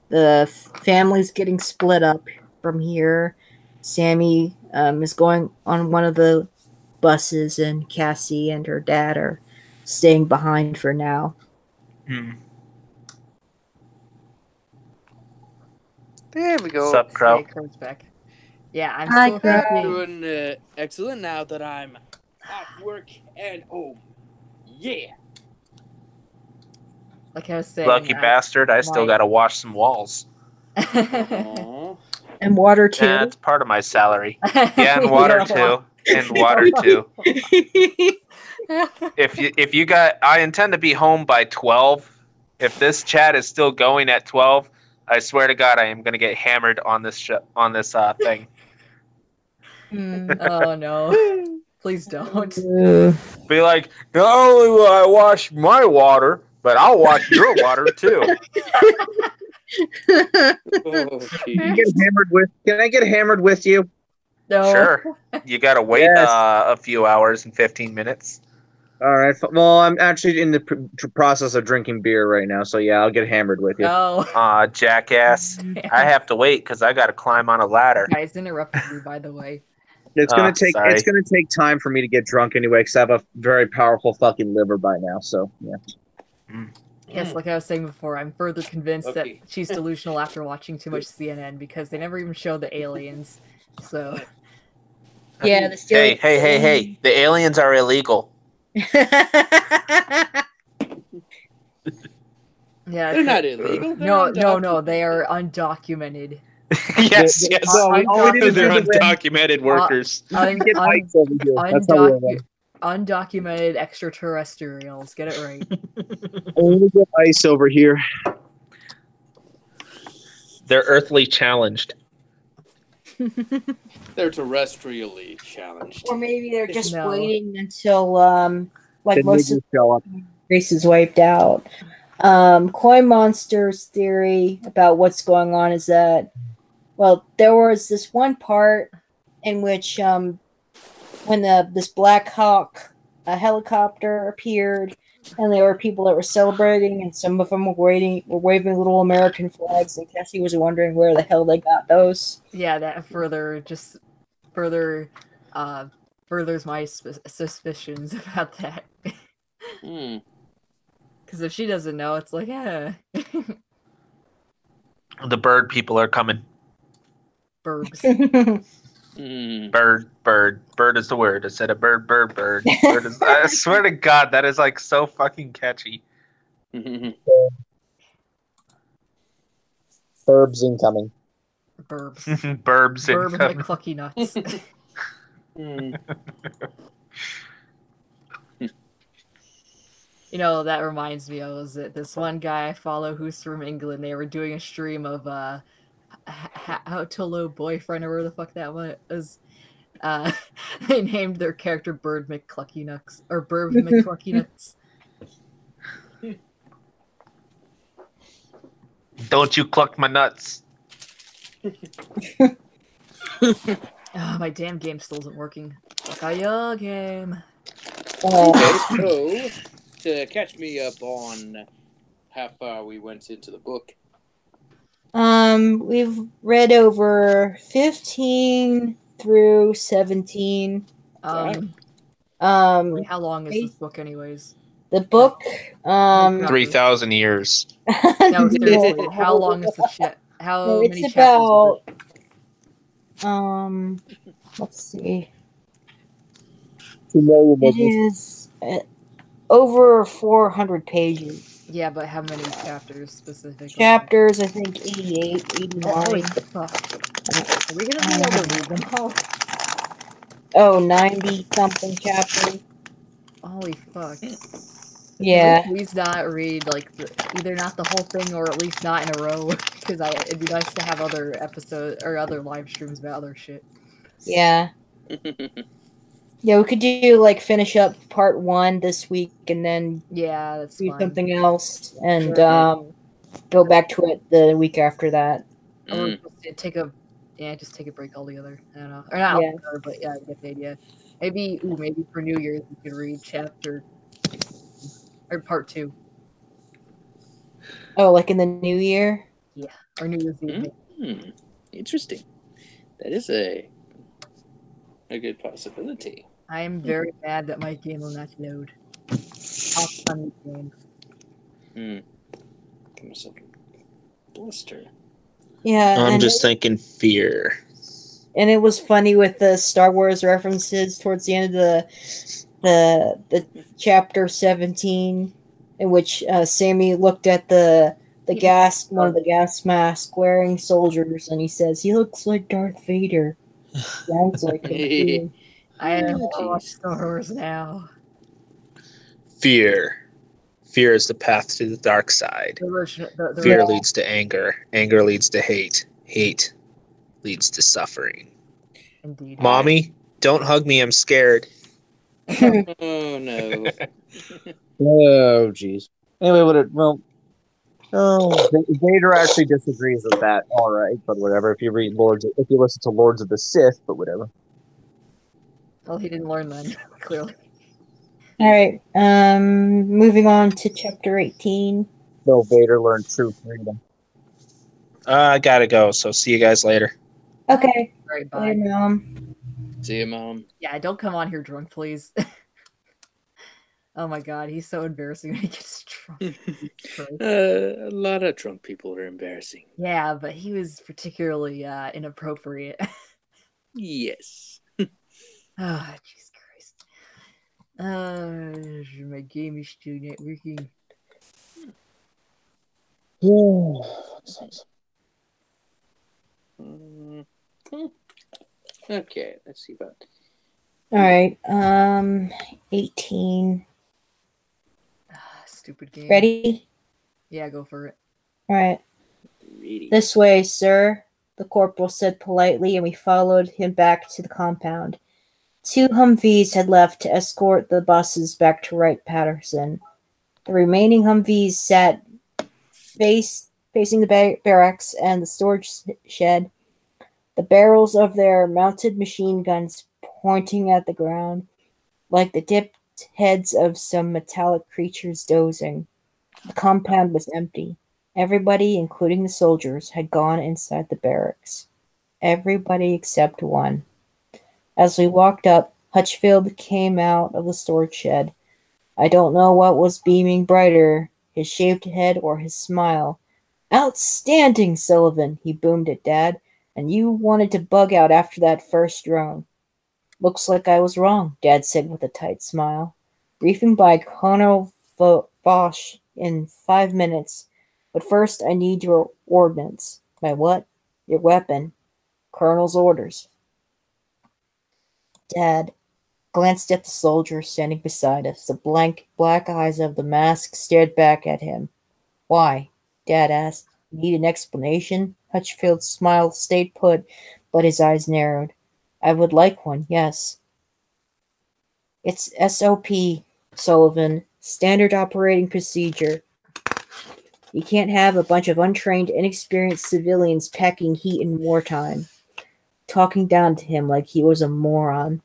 the family's getting split up from here. Sammy is going on one of the buses, and Cassie and her dad are staying behind for now. Hmm. There we go. What's up, Crow? Hey, Crow's back. Yeah, I'm Hi, still Crow. thinking. Doing excellent now that I'm off work and home. Yeah. Like I was saying. Lucky bastard, I still my- gotta wash some walls. Aw. And water too. Yeah, it's part of my salary. Yeah, and water too. And water too. If you got, I intend to be home by 12. If this chat is still going at 12, I swear to God, I am gonna get hammered on this thing. Oh no! Please don't. Be like, not only will I wash my water, but I'll wash your water too. Oh, Can I jeez. get hammered with? Can I get hammered with you? No. Sure. You gotta wait Yes. a few hours and 15 minutes. All right. Well, I'm actually in the process of drinking beer right now, so yeah, I'll get hammered with you. No. Jackass. I have to wait because I gotta climb on a ladder. Guys interrupted you, by the way. It's gonna take. sorry. It's gonna take time for me to get drunk anyway, because I have a very powerful fucking liver by now. So yeah. Yes, like I was saying before, I'm further convinced Okay. that she's delusional after watching too much CNN because they never even show the aliens. So Yeah, the still. Hey. The aliens are illegal. yeah, They're not illegal. They're no, they are undocumented. Yes. Well, all we need to They're do is undocumented workers. get ice over here. That's how we win. Undocumented extraterrestrials. Get it right. Only get ice over here. They're earthly challenged. They're terrestrially challenged. Or maybe they're just No. waiting until like The most of niggers show up. the race is wiped out. Coin Monster's theory about what's going on is that, well, there was this one part in which when this Black Hawk helicopter appeared, and there were people that were celebrating, and some of them were waving little American flags, and Cassie was wondering where the hell they got those. Yeah, that furthers my suspicions about that. Hmm. Because if she doesn't know, it's like, yeah, The bird people are coming. burbs. Hmm. Bird is the word. I said a bird. Bird is, I swear to God, that is like so fucking catchy. Burbs incoming. Burbs. Burbs Burb incoming. McClucky nuts. Hmm. You know, that reminds me of was it this one guy I follow who's from England. They were doing a stream of How to Low Boyfriend or where the fuck that was. They named their character Bird McClucky Nuts or Burb McClucky Nuts. Don't you cluck my nuts. Oh, my damn game still isn't working. Fuck your game. Okay, so to catch me up on how far we went into the book. We've read over 15 through 17. How long is this book, anyways? The book, 3,000 years. No, seriously, how long is the shit? How many it's chapters? about, let's see. It It is over 400 pages. Yeah, but how many chapters specifically? Chapters, I think 88, 89. Holy fuck. Are we gonna be able to read them all? Oh, 90 something chapters. Holy fuck. Yeah. Can we please not read, like, either not the whole thing or at least not in a row? Because it'd be nice to have other episodes or other live streams about other shit. Yeah. Yeah, we could do like finish up part 1 this week and then Yeah, that's do fine. something else and Sure. go back to it the week after that. Or Mm. just take a break altogether. I don't know, or not Yeah. altogether, but yeah, I get the idea. Maybe for New Year's we could read chapter or part 2. Oh, like in the new year? Yeah, or New Year's Eve. Mm. Interesting. That is a good possibility. I am very mad that my game will not load. Pop on the game. Give myself a blister. Yeah, I'm and just thinking fear. and it was funny with the Star Wars references towards the end of the chapter 17, in which Sammy looked at the one of the gas mask wearing soldiers, and he says he looks like Darth Vader. Sounds like him too. I Oh, want to watch jeez. Star Wars now. Fear. Fear is the path to the dark side. The Fear leads to anger. Anger leads to hate. Hate leads to suffering. Indeed. Mommy, don't hug me. I'm scared. Oh no. Oh, jeez. Anyway, Vader actually disagrees with that. All right, but whatever. If you listen to Lords of the Sith, but whatever. Well, he didn't learn then, clearly. All right. Moving on to chapter 18. No, Vader learned true freedom. I gotta go. So see you guys later. Okay. Right, bye. Later, Mom. See you, Mom. Yeah, don't come on here drunk, please. Oh my god, he's so embarrassing when he gets drunk. A lot of drunk people are embarrassing. Yeah, but he was particularly inappropriate. Yes. Ah, Jesus Christ. My game is still not working. Okay, let's see about. All right. 18. Stupid game. Ready? Yeah, go for it. All right. Reading. This way, sir, the corporal said politely, and we followed him back to the compound. 2 Humvees had left to escort the buses back to Wright Patterson. The remaining Humvees sat facing the barracks and the storage shed, the barrels of their mounted machine guns pointing at the ground, like the dipped heads of some metallic creatures dozing. The compound was empty. Everybody, including the soldiers, had gone inside the barracks. Everybody except one. As we walked up, Hutchfield came out of the storage shed. I don't know what was beaming brighter, his shaved head or his smile. Outstanding, Sullivan, he boomed at Dad, and you wanted to bug out after that first drone. Looks like I was wrong, Dad said with a tight smile. Briefing by Colonel Bosch in 5 minutes, but first I need your ordnance. My what? Your weapon. Colonel's orders. Dad glanced at the soldier standing beside us. The blank black eyes of the mask stared back at him. Why? Dad asked. Need an explanation? Hutchfield's smile stayed put, but his eyes narrowed. I would like one, yes. It's SOP, Sullivan. Standard operating procedure. You can't have a bunch of untrained, inexperienced civilians packing heat in wartime. Talking down to him like he was a moron.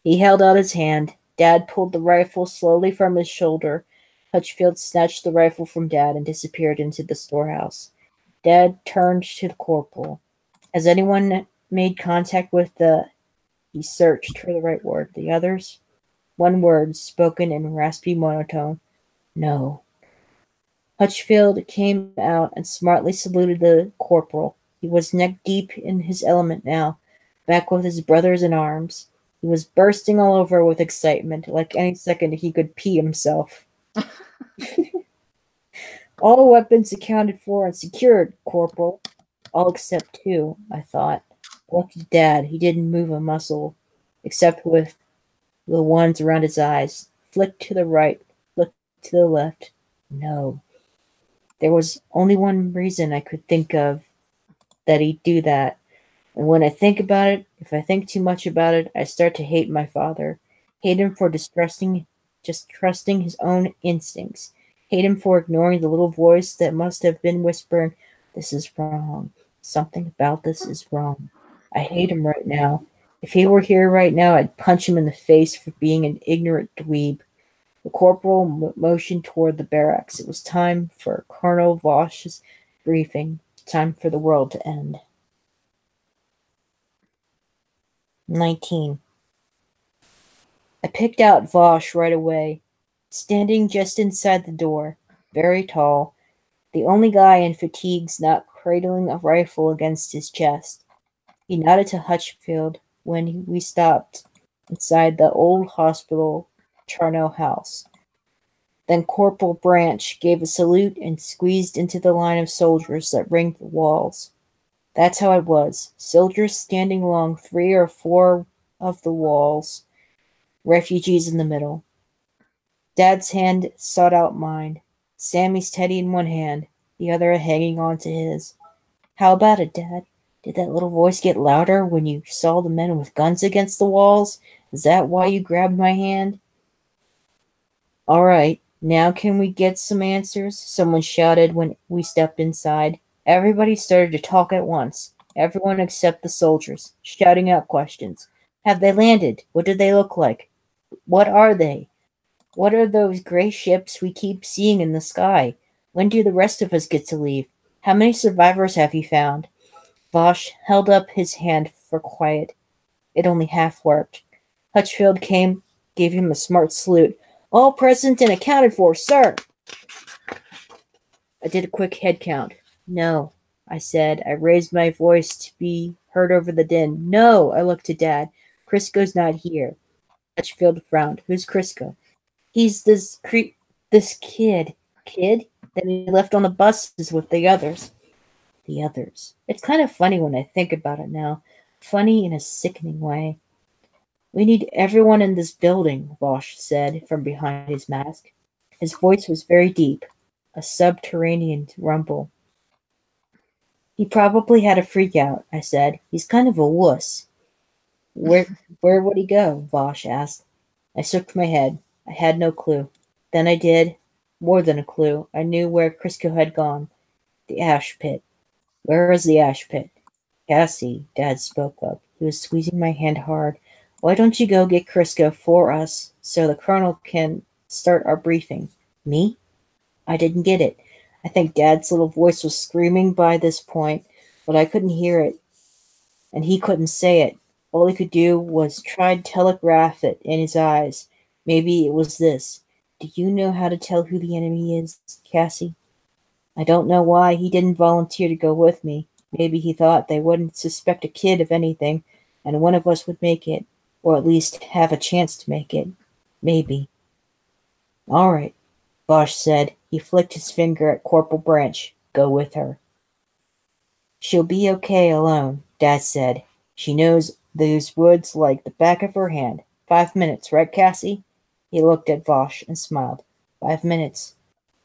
He held out his hand. Dad pulled the rifle slowly from his shoulder. Hutchfield snatched the rifle from Dad and disappeared into the storehouse. Dad turned to the corporal. Has anyone made contact with the... He searched for the right word. The others? One word, spoken in raspy monotone. No. Hutchfield came out and smartly saluted the corporal. He was neck deep in his element now, back with his brothers in arms. He was bursting all over with excitement, like any second he could pee himself. All weapons accounted for and secured, Corporal. All except 2, I thought. Looked at Dad. He didn't move a muscle, except with the ones around his eyes. Flicked to the right, flicked to the left. No. There was only one reason I could think of that he'd do that. And when I think about it, if I think too much about it, I start to hate my father. Hate him for just trusting his own instincts. Hate him for ignoring the little voice that must have been whispering, "This is wrong. Something about this is wrong." I hate him right now. If he were here right now, I'd punch him in the face for being an ignorant dweeb. The corporal motioned toward the barracks. It was time for Colonel Vosh's briefing. Time for the world to end. 19. I picked out Vosh right away, standing just inside the door, very tall, the only guy in fatigues not cradling a rifle against his chest. He nodded to Hutchfield when we stopped inside the old hospital Charno house. Then Corporal Branch gave a salute and squeezed into the line of soldiers that ringed the walls. That's how it was. Soldiers standing along 3 or 4 of the walls, refugees in the middle. Dad's hand sought out mine. Sammy's teddy in one hand, the other hanging on to his. "How about it, Dad? Did that little voice get louder when you saw the men with guns against the walls? Is that why you grabbed my hand?" "All right, now can we get some answers?" someone shouted when we stepped inside. Everybody started to talk at once, everyone except the soldiers, shouting out questions. "Have they landed? What do they look like? What are they? What are those gray ships we keep seeing in the sky? When do the rest of us get to leave? How many survivors have you found?" Vosh held up his hand for quiet. It only half worked. Hutchfield gave him a smart salute. "All present and accounted for, sir." I did a quick head count. "No," I said. I raised my voice to be heard over the din. "No," I looked to Dad. "Crisco's not here." Hutchfield frowned. "Who's Crisco?" "He's this kid." "Kid? That he left on the buses with the others." The others. It's kind of funny when I think about it now. Funny in a sickening way. "We need everyone in this building," Vosh said from behind his mask. His voice was very deep, a subterranean rumble. "He probably had a freak out," I said. "He's kind of a wuss." Where would he go?" Vosh asked. I shook my head. I had no clue. Then I did. More than a clue. I knew where Crisco had gone. The ash pit. Where is the ash pit? "Cassie," Dad spoke up. He was squeezing my hand hard. "Why don't you go get Crisco for us so the colonel can start our briefing?" "Me?" I didn't get it. I think Dad's little voice was screaming by this point, but I couldn't hear it, and he couldn't say it. All he could do was try to telegraph it in his eyes. Maybe it was this: "Do you know how to tell who the enemy is, Cassie?" I don't know why he didn't volunteer to go with me. Maybe he thought they wouldn't suspect a kid of anything, and one of us would make it, or at least have a chance to make it. Maybe. "All right," Bosch said. He flicked his finger at Corporal Branch. "Go with her." "She'll be okay alone," Dad said. "She knows those woods like the back of her hand. 5 minutes, right, Cassie?" He looked at Vosh and smiled. 5 minutes.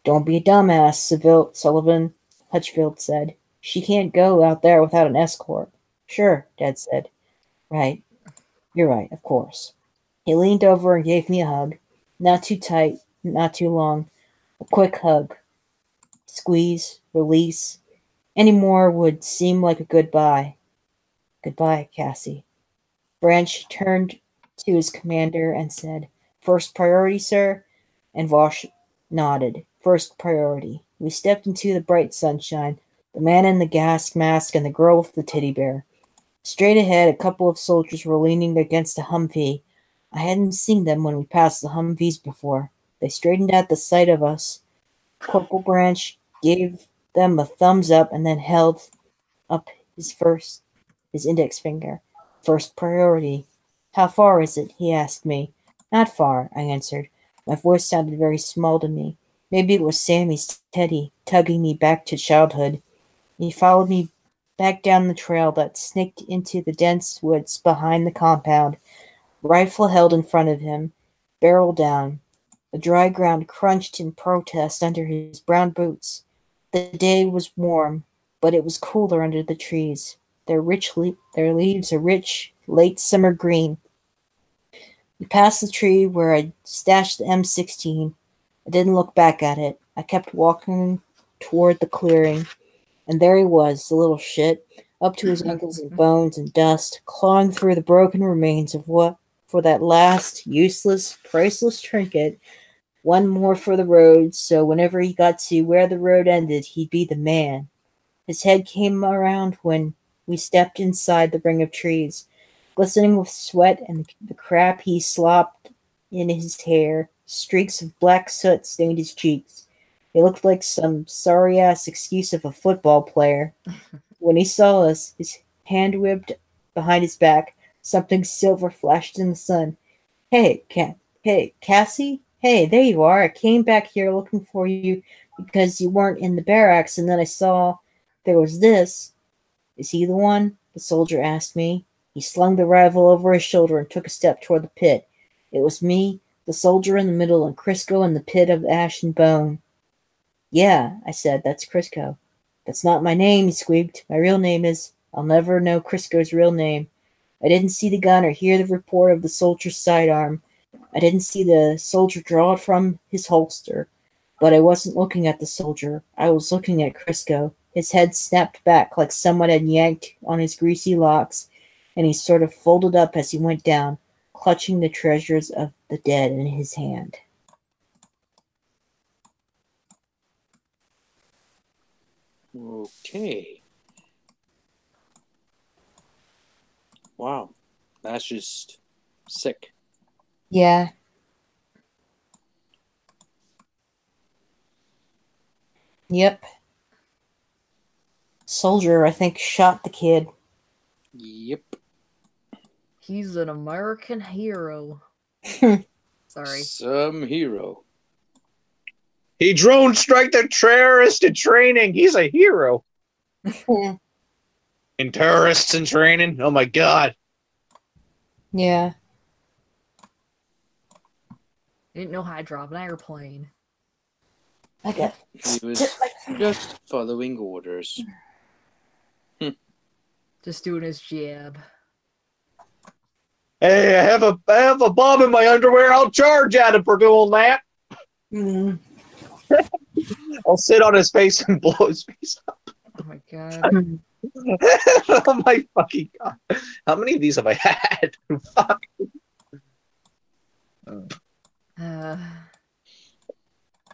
"Don't be a dumbass, Sullivan," Hutchfield said. "She can't go out there without an escort." "Sure," Dad said. "Right. You're right, of course." He leaned over and gave me a hug. Not too tight, not too long. A quick hug. Squeeze, release. Any more would seem like a goodbye. "Goodbye, Cassie." Branch turned to his commander and said, "First priority, sir?" And Vosh nodded. "First priority." We stepped into the bright sunshine, the man in the gas mask and the girl with the teddy bear. Straight ahead, a couple of soldiers were leaning against a Humvee. I hadn't seen them when we passed the Humvees before. They straightened at the sight of us. Corporal Branch gave them a thumbs up and then held up his index finger. "First priority." "How far is it?" he asked me. "Not far," I answered. My voice sounded very small to me. Maybe it was Sammy's Teddy, tugging me back to childhood. He followed me back down the trail that snaked into the dense woods behind the compound, rifle held in front of him, barrel down. The dry ground crunched in protest under his brown boots. The day was warm, but it was cooler under the trees. Their leaves are rich, late summer green. We passed the tree where I stashed the M16. I didn't look back at it. I kept walking toward the clearing, and there he was, the little shit, up to his ankles in bones and dust, clawing through the broken remains of what, for that last, useless, priceless trinket, one more for the road, so whenever he got to where the road ended, he'd be the man. His head came around when we stepped inside the ring of trees, glistening with sweat and the crap he slopped in his hair. Streaks of black soot stained his cheeks. He looked like some sorry-ass excuse of a football player. When he saw us, his hand whipped behind his back. Something silver flashed in the sun. Hey, Cassie? Hey, there you are. I came back here looking for you because you weren't in the barracks, and then I saw there was this. Is he the one? The soldier asked me. He slung the rifle over his shoulder and took a step toward the pit. It was me, the soldier in the middle, and Crisco in the pit of ash and bone. Yeah, I said, that's Crisco. That's not my name, he squeaked. My real name is... I'll never know Crisco's real name. I didn't see the gun or hear the report of the soldier's sidearm. I didn't see the soldier draw it from his holster. But I wasn't looking at the soldier. I was looking at Crisco. His head snapped back like someone had yanked on his greasy locks, and he sort of folded up as he went down, clutching the treasures of the dead in his hand. Okay. Wow. That's just sick. Yeah. Yep. Soldier, I think, shot the kid. Yep. He's an American hero. Sorry. Some hero. He drone strike the terrorist in training. He's a hero. In terrorists in training? Oh my god. Yeah. Didn't know how to drive an airplane. I got... He was just following orders. Just doing his jab. Hey, I have a bomb in my underwear. I'll charge at him for doing that. Mm. I'll sit on his face and blow his face up. Oh my god. Oh my fucking god. How many of these have I had? Fuck.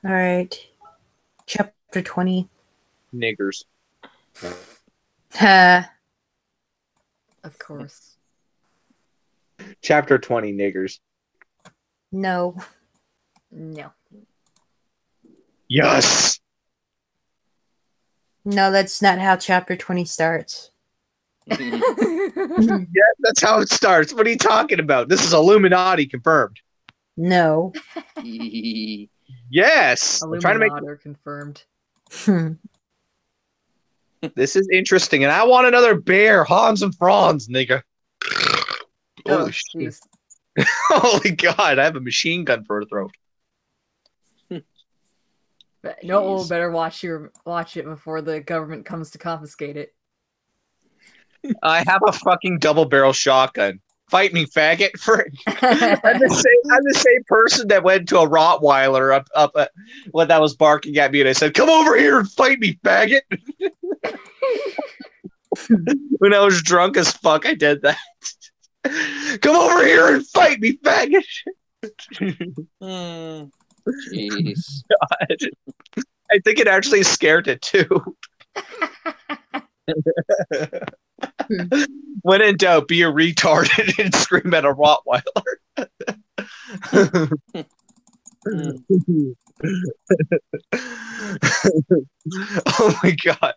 Alright. Chapter 20. Niggers. Of course. Chapter 20, niggers. No. No. Yes! No, that's not how chapter 20 starts. Yeah, that's how it starts. What are you talking about? This is Illuminati confirmed. No. Yes! I'm trying to make Illuminati confirmed. this is interesting, and I want another bear, Hans and Franz, nigga. Oh, Holy shit. jeez. Holy god, I have a machine gun for a throat. No, better watch it before the government comes to confiscate it. I have a fucking double barrel shotgun. Fight me, faggot! I'm the same person that went to a Rottweiler up when that was barking at me, and I said, "Come over here and fight me, faggot!" When I was drunk as fuck, I did that. Come over here and fight me, faggot! Jeez. God. I think it actually scared it too. When in doubt, be a retard and scream at a Rottweiler. Oh my god.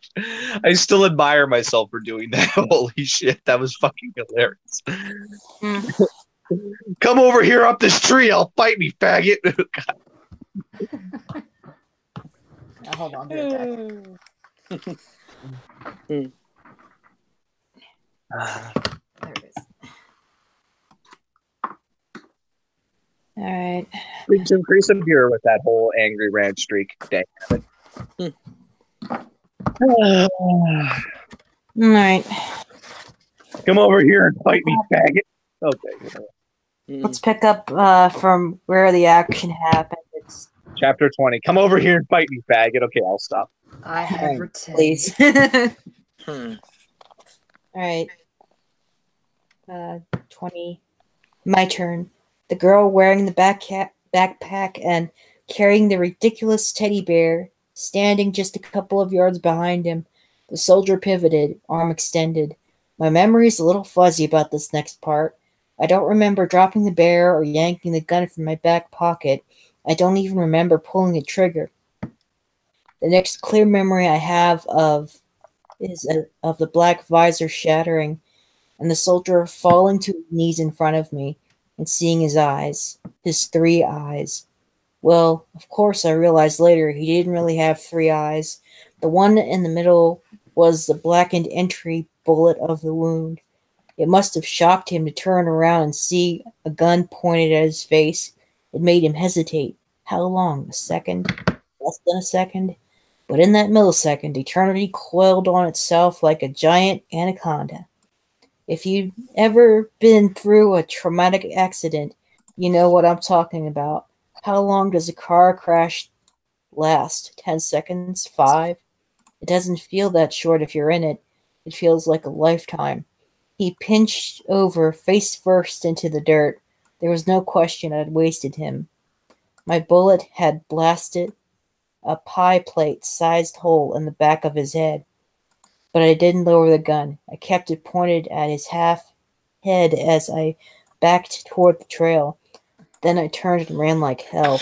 I still admire myself for doing that. Holy shit, that was fucking hilarious. Come over here up this tree, I'll fight me, faggot. Now, hold on, there it is. Alright. Drink some Crease beer with that whole angry rant streak. Dang. Alright. Come over here and fight me, faggot. Okay. Let's pick up from where the action happened. It's Chapter 20. Come over here and fight me, faggot. Okay, I'll stop. I have returned. please. Hmm. All right. 20. My turn. The girl wearing the backpack and carrying the ridiculous teddy bear, standing just a couple of yards behind him. The soldier pivoted, arm extended. My memory's a little fuzzy about this next part. I don't remember dropping the bear or yanking the gun from my back pocket. I don't even remember pulling the trigger. The next clear memory I have is of the black visor shattering and the soldier falling to his knees in front of me and seeing his eyes, his 3 eyes. Well, of course, I realized later he didn't really have 3 eyes. The one in the middle was the blackened entry bullet of the wound. It must have shocked him to turn around and see a gun pointed at his face. It made him hesitate. How long? A second? Less than a second? But in that millisecond, eternity coiled on itself like a giant anaconda. If you've ever been through a traumatic accident, you know what I'm talking about. How long does a car crash last? 10 seconds? 5? It doesn't feel that short if you're in it. It feels like a lifetime. He pinched over, face first, into the dirt. There was no question I'd wasted him. My bullet had blasted a pie plate-sized hole in the back of his head. But I didn't lower the gun. I kept it pointed at his half head as I backed toward the trail. Then I turned and ran like hell.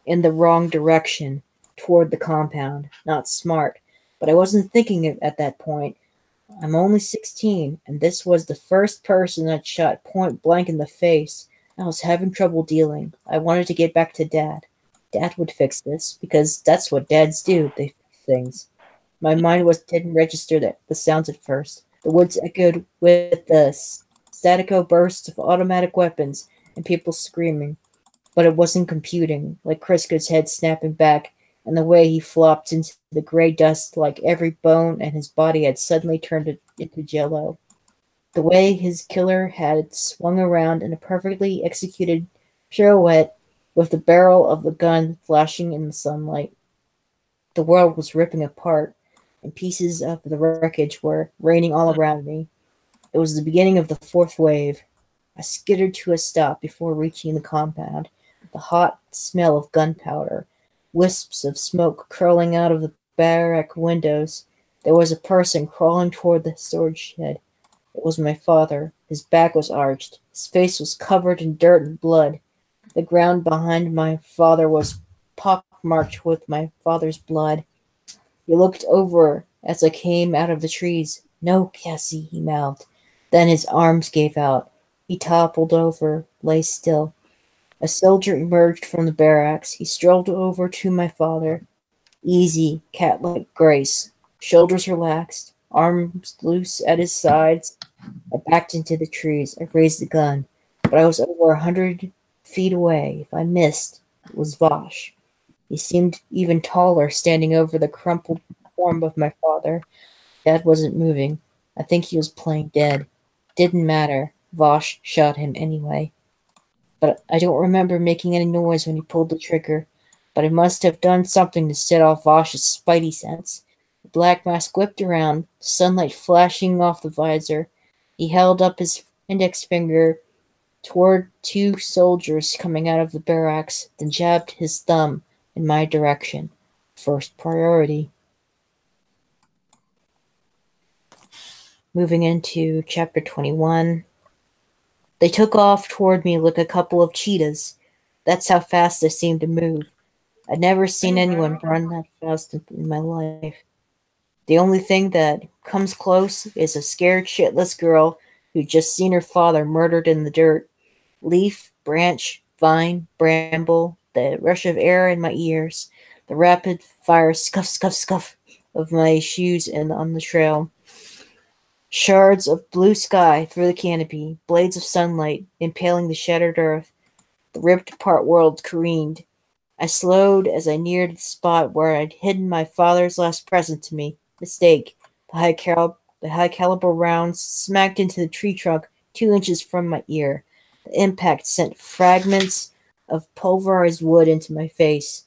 In the wrong direction, toward the compound. Not smart. But I wasn't thinking it at that point. I'm only 16, and this was the first person I'd shot point blank in the face. I was having trouble dealing. I wanted to get back to Dad. Dad would fix this, because that's what dads do. They fix things. My mind didn't register the sounds at first. The woods echoed with the statico bursts of automatic weapons and people screaming. But it wasn't computing, like Crisco's head snapping back, and the way he flopped into the gray dust like every bone and his body had suddenly turned into jello. The way his killer had swung around in a perfectly executed pirouette with the barrel of the gun flashing in the sunlight. The world was ripping apart, and pieces of the wreckage were raining all around me. It was the beginning of the 4th wave. I skittered to a stop before reaching the compound. The hot smell of gunpowder, wisps of smoke curling out of the barrack windows. There was a person crawling toward the storage shed. It was my father. His back was arched. His face was covered in dirt and blood. The ground behind my father was pockmarked with my father's blood. He looked over as I came out of the trees. "No, Cassie," he mouthed. Then his arms gave out. He toppled over, lay still. A soldier emerged from the barracks. He strolled over to my father. Easy, cat-like grace. Shoulders relaxed, arms loose at his sides. I backed into the trees. I raised the gun. But I was over 100 feet away. If I missed, it was Vosh. He seemed even taller, standing over the crumpled form of my father. Dad wasn't moving. I think he was playing dead. Didn't matter. Vosh shot him anyway. But I don't remember making any noise when he pulled the trigger. But I must have done something to set off Vosh's spidey sense. The black mask whipped around, sunlight flashing off the visor. He held up his index finger toward 2 soldiers coming out of the barracks, then jabbed his thumb in my direction. First priority. Moving into chapter 21. They took off toward me like a couple of cheetahs. That's how fast they seemed to move. I'd never seen anyone run that fast in my life. The only thing that comes close is a scared shitless girl who'd just seen her father murdered in the dirt. Leaf, branch, vine, bramble, the rush of air in my ears, the rapid fire scuff, scuff, scuff of my shoes and on the trail. Shards of blue sky through the canopy, blades of sunlight impaling the shattered earth. The ripped-apart world careened. I slowed as I neared the spot where I'd hidden my father's last present to me. Mistake. The The high-caliber round smacked into the tree trunk 2 inches from my ear. The impact sent fragments of pulverized wood into my face.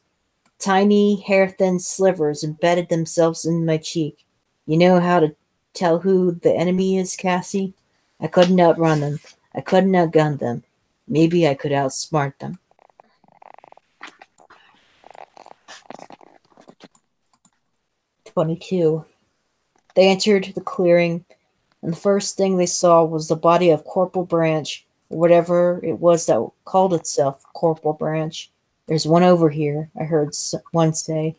Tiny, hair-thin slivers embedded themselves in my cheek. You know how to tell who the enemy is, Cassie? I couldn't outrun them. I couldn't outgun them. Maybe I could outsmart them. 22. They entered the clearing, and the first thing they saw was the body of Corporal Branch, or whatever it was that called itself Corporal Branch. There's one over here, I heard one say.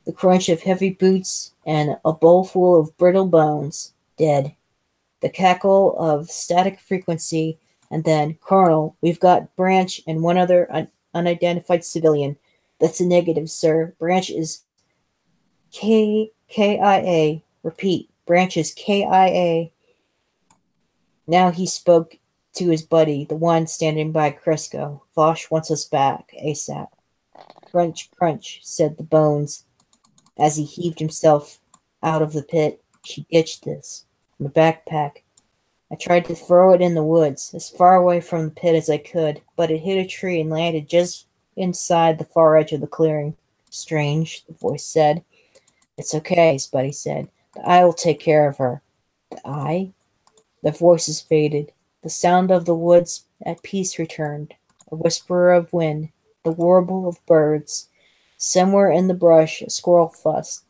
The crunch of heavy boots and a bowl full of brittle bones. Dead. The cackle of static frequency, and then, Colonel, we've got Branch and one other unidentified civilian. That's a negative, sir. Branch is KIA. Repeat, Branch is KIA. Now he spoke to his buddy, the one standing by Crisco. Vosh wants us back, ASAP. Crunch, crunch, said the bones as he heaved himself out of the pit. She ditched this. My backpack. I tried to throw it in the woods, as far away from the pit as I could, but it hit a tree and landed just inside the far edge of the clearing. Strange, the voice said. It's okay, his buddy said. The eye will take care of her. The eye? The voices faded. The sound of the woods at peace returned. A whisper of wind, the warble of birds. Somewhere in the brush, a squirrel fussed.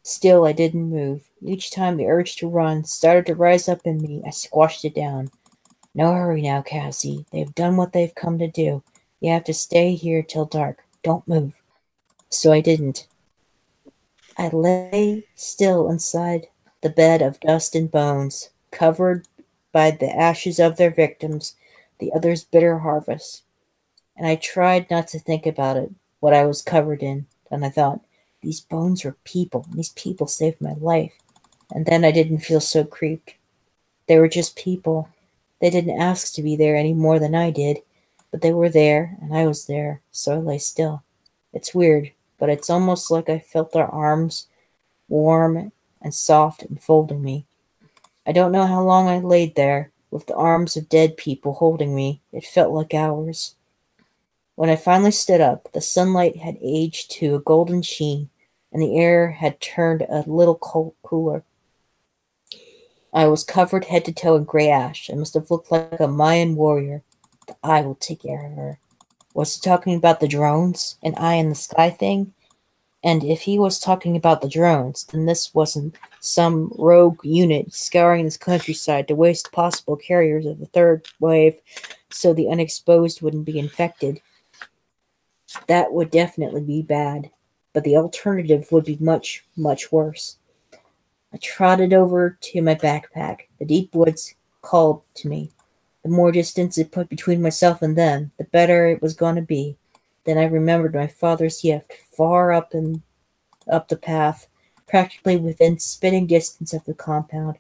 Still, I didn't move. Each time the urge to run started to rise up in me, I squashed it down. No hurry now, Cassie. They've done what they've come to do. You have to stay here till dark. Don't move. So I didn't. I lay still inside the bed of dust and bones, covered by the ashes of their victims, the others' bitter harvest. And I tried not to think about it, what I was covered in. And I thought, these bones are people, and these people saved my life. And then I didn't feel so creeped. They were just people. They didn't ask to be there any more than I did, but they were there, and I was there, so I lay still. It's weird, but it's almost like I felt their arms, warm and soft, enfolding me. I don't know how long I laid there, with the arms of dead people holding me. It felt like hours. When I finally stood up, the sunlight had aged to a golden sheen, and the air had turned a little cooler. I was covered head to toe in gray ash. I must have looked like a Mayan warrior. The eye will take care of her. Was he talking about the drones? An eye in the sky thing? And if he was talking about the drones, then this wasn't some rogue unit scouring this countryside to waste possible carriers of the third wave so the unexposed wouldn't be infected. That would definitely be bad, but the alternative would be much, much worse. I trotted over to my backpack. The deep woods called to me. The more distance it put between myself and them, the better it was going to be. Then I remembered my father's gift, far up the path, practically within spitting distance of the compound.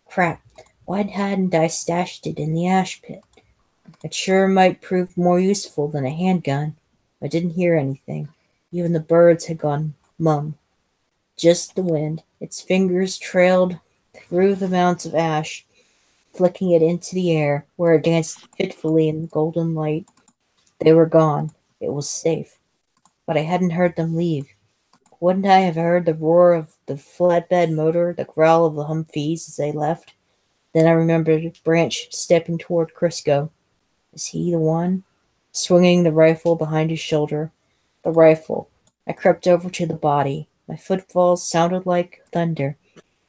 Crap, why hadn't I stashed it in the ash pit? It sure might prove more useful than a handgun. I didn't hear anything. Even the birds had gone mum. Just the wind. Its fingers trailed through the mounds of ash, flicking it into the air, where it danced fitfully in the golden light. They were gone. It was safe. But I hadn't heard them leave. Wouldn't I have heard the roar of the flatbed motor, the growl of the Humvees as they left? Then I remembered Branch stepping toward Crisco. Is he the one? Swinging the rifle behind his shoulder. The rifle. I crept over to the body. My footfalls sounded like thunder,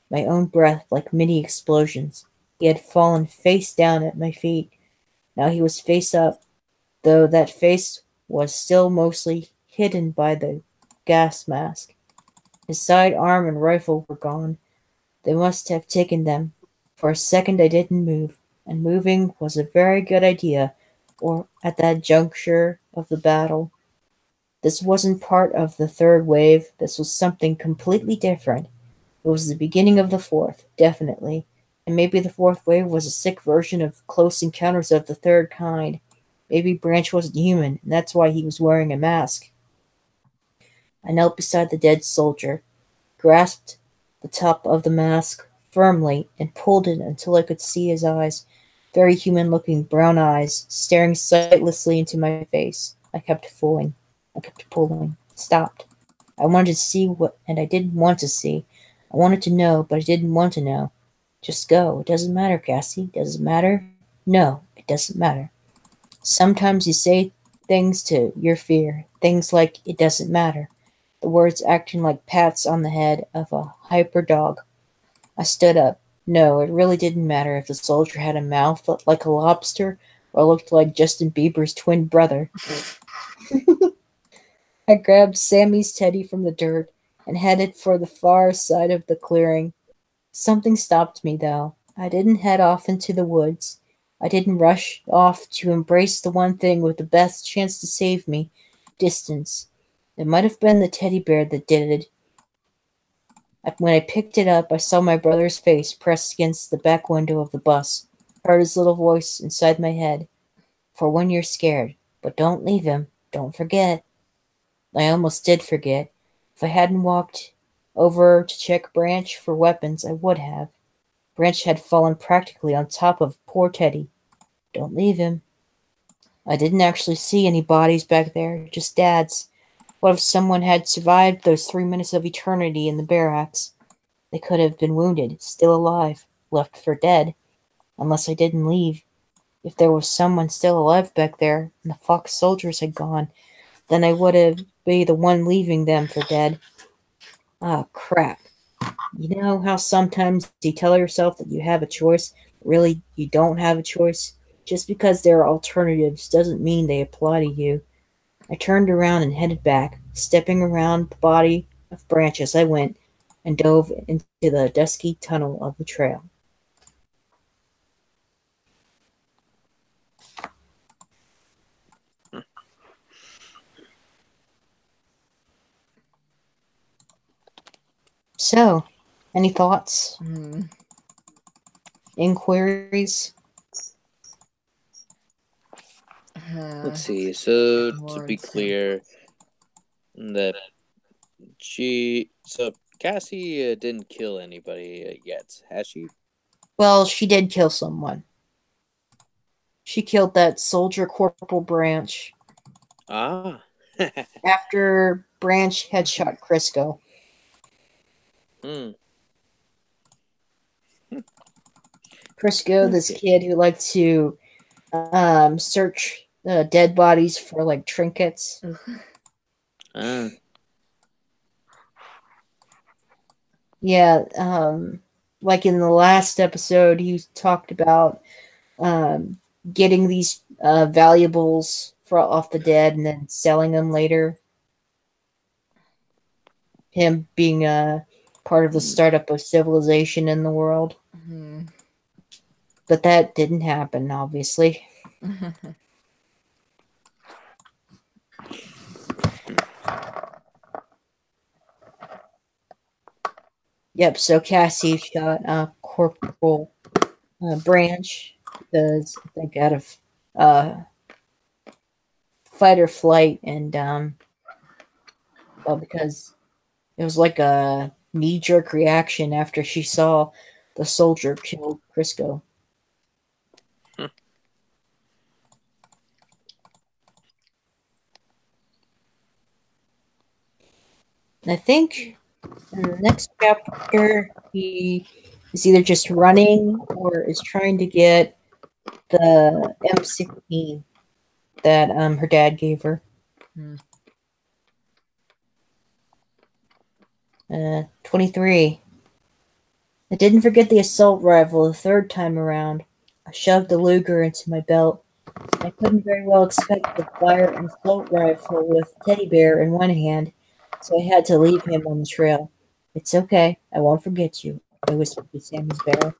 my own breath like mini explosions. He had fallen face down at my feet. Now he was face up, though that face was still mostly hidden by the gas mask. His side arm and rifle were gone. They must have taken them. For a second I didn't move, and moving was a very good idea, or at that juncture of the battle. This wasn't part of the third wave. This was something completely different. It was the beginning of the fourth, definitely. And maybe the fourth wave was a sick version of Close Encounters of the Third Kind. Maybe Branch wasn't human, and that's why he was wearing a mask. I knelt beside the dead soldier, grasped the top of the mask, firmly and pulled it until I could see his eyes, very human-looking brown eyes, staring sightlessly into my face. I kept pulling. I kept pulling. Stopped. I wanted to see what, and I didn't want to see. I wanted to know, but I didn't want to know. Just go. It doesn't matter, Cassie. Does it matter? No, it doesn't matter. Sometimes you say things to your fear, things like, it doesn't matter. The words acting like pats on the head of a hyper dog. I stood up. No, it really didn't matter if the soldier had a mouth like a lobster or looked like Justin Bieber's twin brother. I grabbed Sammy's teddy from the dirt and headed for the far side of the clearing. Something stopped me, though. I didn't head off into the woods. I didn't rush off to embrace the one thing with the best chance to save me. Distance. It might have been the teddy bear that did it. When I picked it up, I saw my brother's face pressed against the back window of the bus. Heard his little voice inside my head. For when you're scared. But don't leave him. Don't forget. I almost did forget. If I hadn't walked over to check Branch for weapons, I would have. Branch had fallen practically on top of poor Teddy. Don't leave him. I didn't actually see any bodies back there, just Dad's. What if someone had survived those 3 minutes of eternity in the barracks? They could have been wounded, still alive, left for dead. Unless I didn't leave. If there was someone still alive back there, and the Fox soldiers had gone, then I would have been the one leaving them for dead. Ah, crap. You know how sometimes you tell yourself that you have a choice, but really you don't have a choice? Just because there are alternatives doesn't mean they apply to you. I turned around and headed back, stepping around the body of Branch as I went, and dove into the dusky tunnel of the trail. So, any thoughts? Inquiries? Let's see. So to more be insane. clear, that Cassie didn't kill anybody yet, has she? Well, she did kill someone. She killed that soldier Corporal Branch Ah. after Branch had shot Crisco. Crisco, this kid who liked to search dead bodies for like trinkets. Yeah, like in the last episode, he talked about getting these valuables off the dead and then selling them later. Him being part of the startup of civilization in the world. But that didn't happen, obviously. Yep, so Cassie shot Corporal Branch because I think out of fight or flight, and well, because it was like a knee-jerk reaction after she saw the soldier kill Crisco. And I think in the next chapter he is either just running or is trying to get the M16 that her dad gave her. 23. I didn't forget the assault rifle the third time around. I shoved the Luger into my belt. I couldn't very well expect to fire an assault rifle with Teddy Bear in one hand, so I had to leave him on the trail. It's okay, I won't forget you, I whispered to Sammy's bear.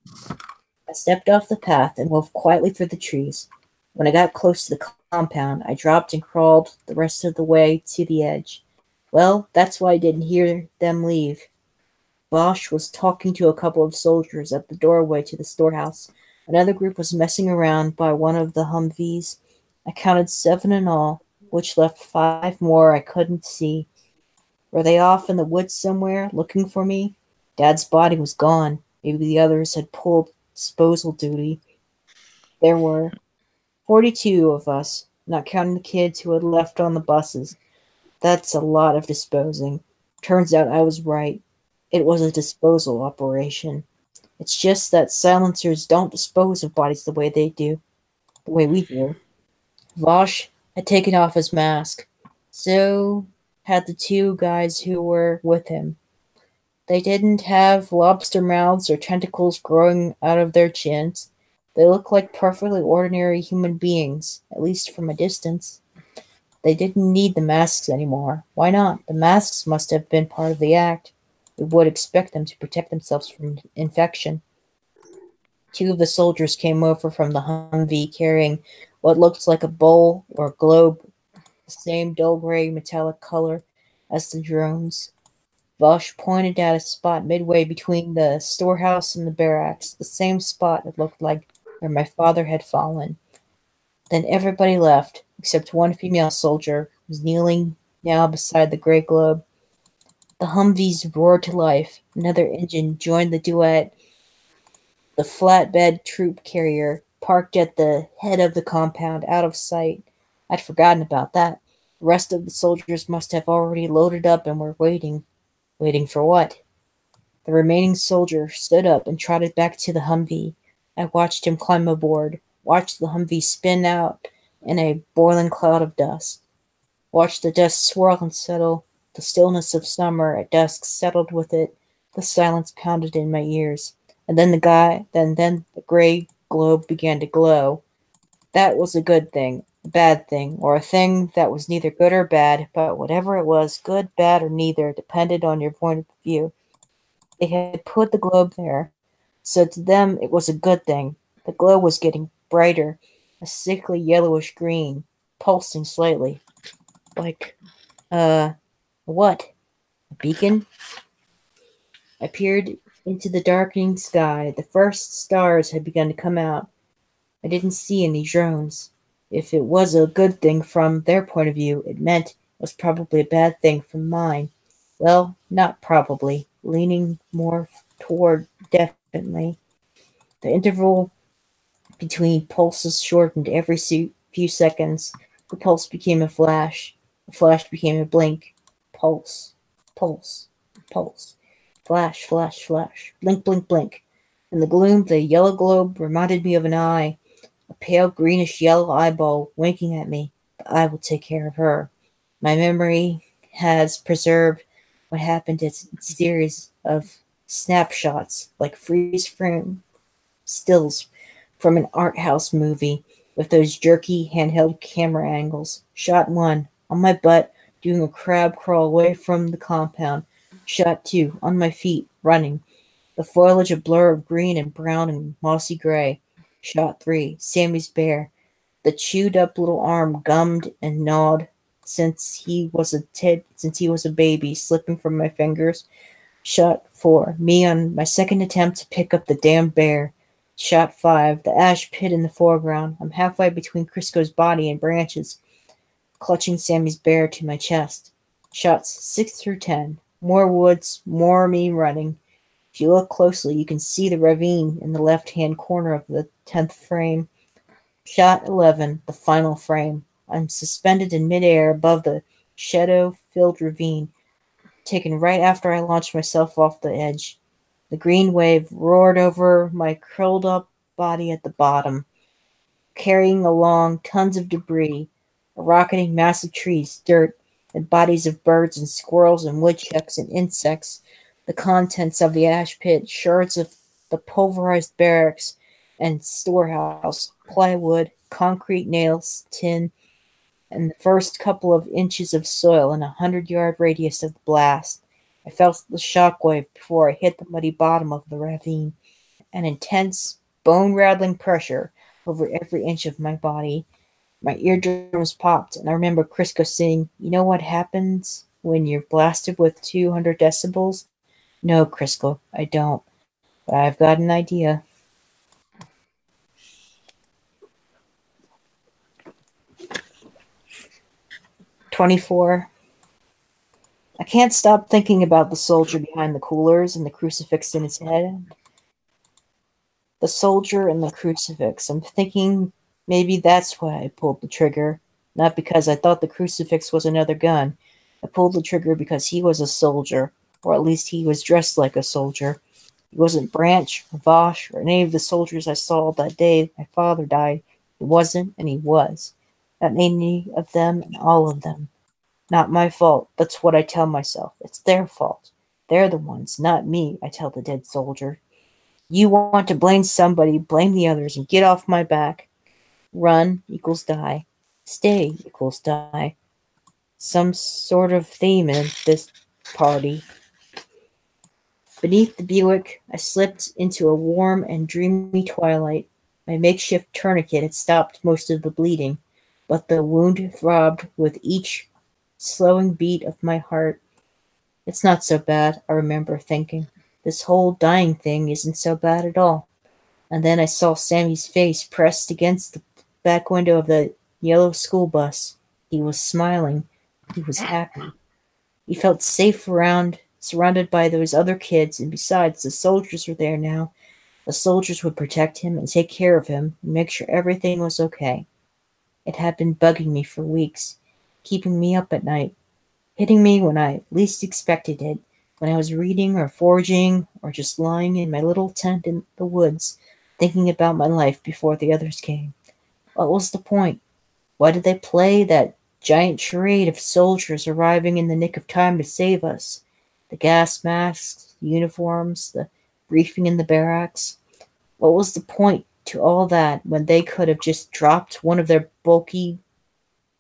I stepped off the path and moved quietly through the trees. When I got close to the compound, I dropped and crawled the rest of the way to the edge. Well, that's why I didn't hear them leave. Bosch was talking to a couple of soldiers at the doorway to the storehouse. Another group was messing around by one of the Humvees. I counted 7 in all, which left 5 more I couldn't see. Were they off in the woods somewhere, looking for me? Dad's body was gone. Maybe the others had pulled disposal duty. There were 42 of us, not counting the kids who had left on the buses. That's a lot of disposing. Turns out I was right. It was a disposal operation. It's just that silencers don't dispose of bodies the way we do. Vosh had taken off his mask. So had the two guys who were with him. They didn't have lobster mouths or tentacles growing out of their chins. They looked like perfectly ordinary human beings, at least from a distance. They didn't need the masks anymore. Why not? The masks must have been part of the act. We would expect them to protect themselves from infection. Two of the soldiers came over from the Humvee carrying what looked like a bowl or globe, the same dull gray metallic color as the drones. Vosh pointed at a spot midway between the storehouse and the barracks, the same spot it looked like where my father had fallen. Then everybody left, except one female soldier who was kneeling now beside the gray globe. The Humvees roared to life. Another engine joined the duet. The flatbed troop carrier parked at the head of the compound, out of sight. I'd forgotten about that. The rest of the soldiers must have already loaded up and were waiting. Waiting for what? The remaining soldier stood up and trotted back to the Humvee. I watched him climb aboard, watched the Humvee spin out in a boiling cloud of dust, watched the dust swirl and settle. The stillness of summer at dusk settled with it. The silence pounded in my ears. And then the gray globe began to glow. That was a good thing, a bad thing, or a thing that was neither good or bad, but whatever it was, good, bad, or neither, depended on your point of view. They had put the globe there, so to them it was a good thing. The glow was getting brighter, a sickly yellowish green, pulsing slightly. Like, what? A beacon? I peered into the darkening sky. The first stars had begun to come out. I didn't see any drones. If it was a good thing from their point of view, it meant it was probably a bad thing from mine. Well, not probably, leaning more toward definitely. The interval between pulses shortened every few seconds. The pulse became a flash. The flash became a blink. Pulse, pulse, pulse. Flash, flash, flash. Blink, blink, blink. In the gloom, the yellow globe reminded me of an eye. A pale greenish yellow eyeball winking at me, but I will take care of her. My memory has preserved what happened as a series of snapshots, like freeze frame stills from an art house movie with those jerky handheld camera angles. Shot 1, on my butt, doing a crab crawl away from the compound. Shot 2, on my feet, running. The foliage a blur of green and brown and mossy gray. Shot 3, Sammy's bear. The chewed up little arm gummed and gnawed since he was a baby, slipping from my fingers. Shot 4, me on my second attempt to pick up the damned bear. Shot 5, the ash pit in the foreground. I'm halfway between Crisco's body and branches, clutching Sammy's bear to my chest. Shots 6 through 10. More woods, more me running. If you look closely, you can see the ravine in the left-hand corner of the 10th frame. Shot 11, the final frame. I'm suspended in midair above the shadow-filled ravine, taken right after I launched myself off the edge. The green wave roared over my curled-up body at the bottom, carrying along tons of debris, a rocketing mass of trees, dirt, and bodies of birds and squirrels and woodchucks and insects, the contents of the ash pit, shards of the pulverized barracks and storehouse, plywood, concrete nails, tin, and the first couple of inches of soil in a 100-yard radius of the blast. I felt the shockwave before I hit the muddy bottom of the ravine, an intense, bone-rattling pressure over every inch of my body. My eardrums popped, and I remember Crisco saying, "You know what happens when you're blasted with 200 decibels?" No, Crisco, I don't. But I've got an idea. "24. I can't stop thinking about the soldier behind the coolers and the crucifix in his head. The soldier and the crucifix. I'm thinking maybe that's why I pulled the trigger. Not because I thought the crucifix was another gun. I pulled the trigger because he was a soldier, or at least he was dressed like a soldier. He wasn't Branch or Vosh or any of the soldiers I saw that day my father died. He wasn't, and he was. Not any of them and all of them. Not my fault. That's what I tell myself. It's their fault. They're the ones, not me, I tell the dead soldier. You want to blame somebody, blame the others, and get off my back. Run equals die. Stay equals die. Some sort of theme in this party. Beneath the Buick, I slipped into a warm and dreamy twilight. My makeshift tourniquet had stopped most of the bleeding, but the wound throbbed with each slowing beat of my heart. It's not so bad, I remember thinking. This whole dying thing isn't so bad at all. And then I saw Sammy's face pressed against the back window of the yellow school bus. He was smiling. He was happy. He felt safe surrounded by those other kids, and besides, the soldiers were there now. The soldiers would protect him and take care of him and make sure everything was okay. It had been bugging me for weeks, keeping me up at night, hitting me when I least expected it, when I was reading or foraging or just lying in my little tent in the woods, thinking about my life before the others came. What was the point? Why did they play that giant charade of soldiers arriving in the nick of time to save us? The gas masks, the uniforms, the briefing in the barracks. What was the point to all that when they could have just dropped one of their bulky,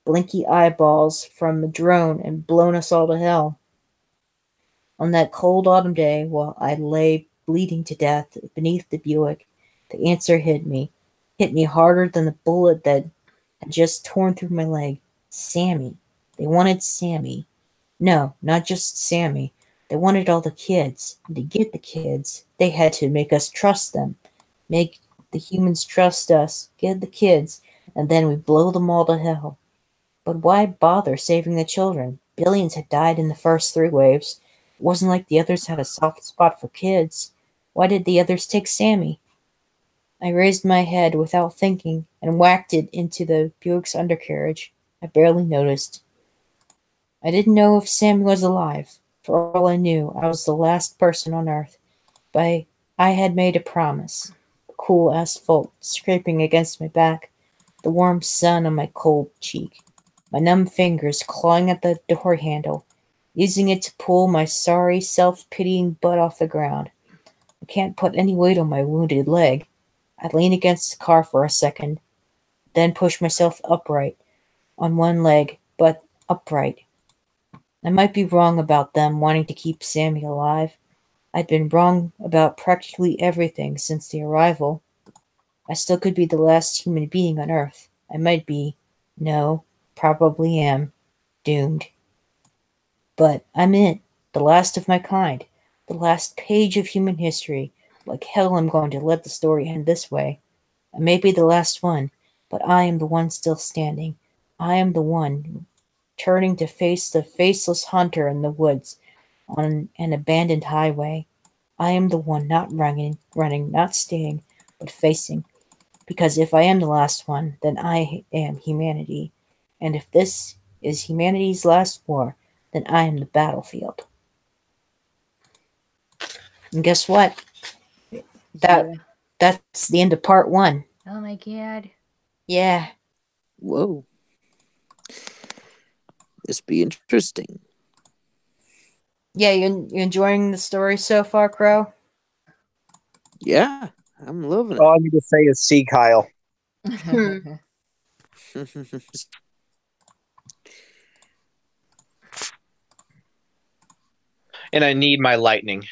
blinky eyeballs from a drone and blown us all to hell? On that cold autumn day, while I lay bleeding to death beneath the Buick, the answer hit me harder than the bullet that had just torn through my leg. Sammy. They wanted Sammy. No, not just Sammy. They wanted all the kids. And to get the kids, they had to make us trust them. Make the humans trust us, get the kids, and then we blow them all to hell. But why bother saving the children? Billions had died in the first 3 waves. It wasn't like the others had a soft spot for kids. Why did the others take Sammy? I raised my head without thinking and whacked it into the Buick's undercarriage. I barely noticed. I didn't know if Sammy was alive. For all I knew, I was the last person on Earth. But I had made a promise. The cool asphalt scraping against my back, the warm sun on my cold cheek, my numb fingers clawing at the door handle, using it to pull my sorry, self-pitying butt off the ground. I can't put any weight on my wounded leg. I lean against the car for a second, then push myself upright, on one leg, but upright. I might be wrong about them wanting to keep Sammy alive. I'd been wrong about practically everything since the arrival. I still could be the last human being on Earth. I might be, no, probably am, doomed. But I'm it, the last of my kind, the last page of human history. Like hell I'm going to let the story end this way. I may be the last one, but I am the one still standing. I am the one turning to face the faceless hunter in the woods on an abandoned highway. I am the one not running, not staying, but facing. Because if I am the last one, then I am humanity. And if this is humanity's last war, then I am the battlefield. And guess what? Yeah. That's the end of part 1. Oh my god. Yeah. Whoa. This be interesting. Yeah, you enjoying the story so far, Crow? Yeah, I'm loving All I need to say is see Kyle. it. And I need my lightning.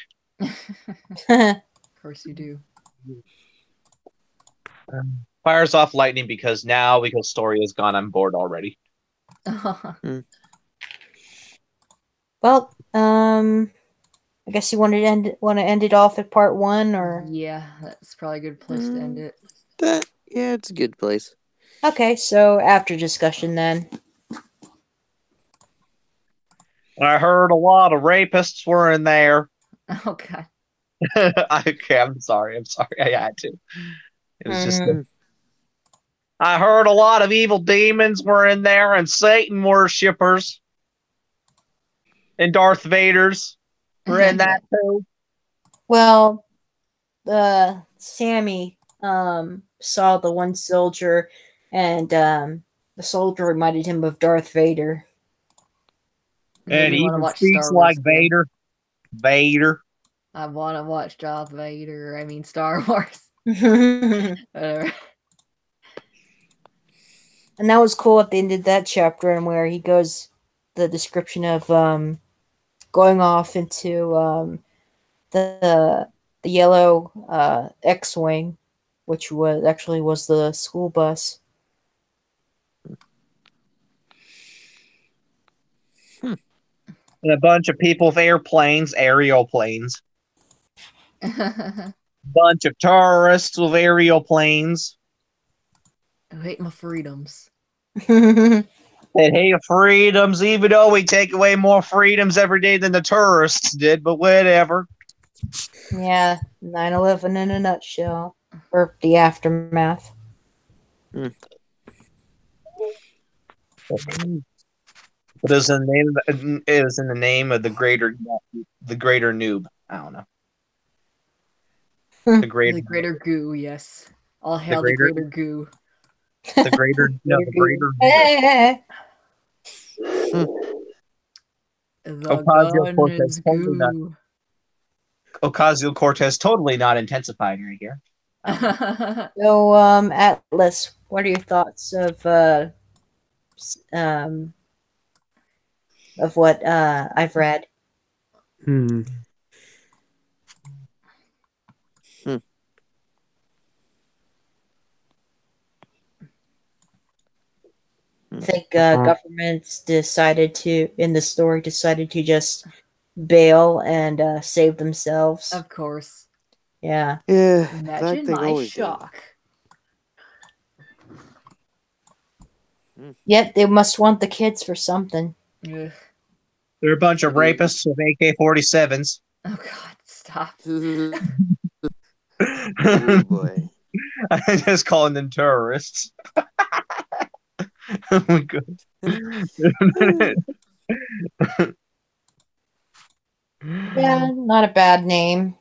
Of course you do. Fires off lightning because story is gone, I'm bored already. Well, I guess you want to end it off at part 1, or Yeah, that's probably a good place to end it. Yeah, it's a good place. okay. So after discussion, then. I heard a lot of rapists were in there. Oh god. Okay, I'm sorry. I had to. It was just. Mhm. I heard a lot of evil demons were in there, and Satan worshippers, and Darth Vader's were in that too. Well, Sammy saw the one soldier, and the soldier reminded him of Darth Vader. Made And me he want to even watch speaks Star Wars like again. Vader. Vader. I want to watch Darth Vader. I mean, Star Wars. And Whatever. that was cool at the end of that chapter, and where he goes, the description of going off into the yellow X-wing, which was the school bus. And a bunch of people with airplanes, aerial planes. Bunch of tourists with aerial planes. I hate my freedoms. That hate freedoms, even though we take away more freedoms every day than the tourists did, but whatever. Yeah, 9/11 in a nutshell, or the aftermath. But it was in the name of the greater noob. I don't know. The greater The greater goo, yes. All the hail the greater greater goo. the greater no the greater The gun is goo. Ocasio-Cortez totally not intensifying right here. So, Atlas, what are your thoughts um, of what I've read? Hmm. I think governments in the story, decided to just bail and save themselves. Of course. Yeah. Yeah, Imagine they my always do. shock. Yet they must want the kids for something. Ugh. They're a bunch of rapists with AK-47s. Oh god, stop. Oh boy. I'm just calling them terrorists. Oh my god. Yeah, not a bad name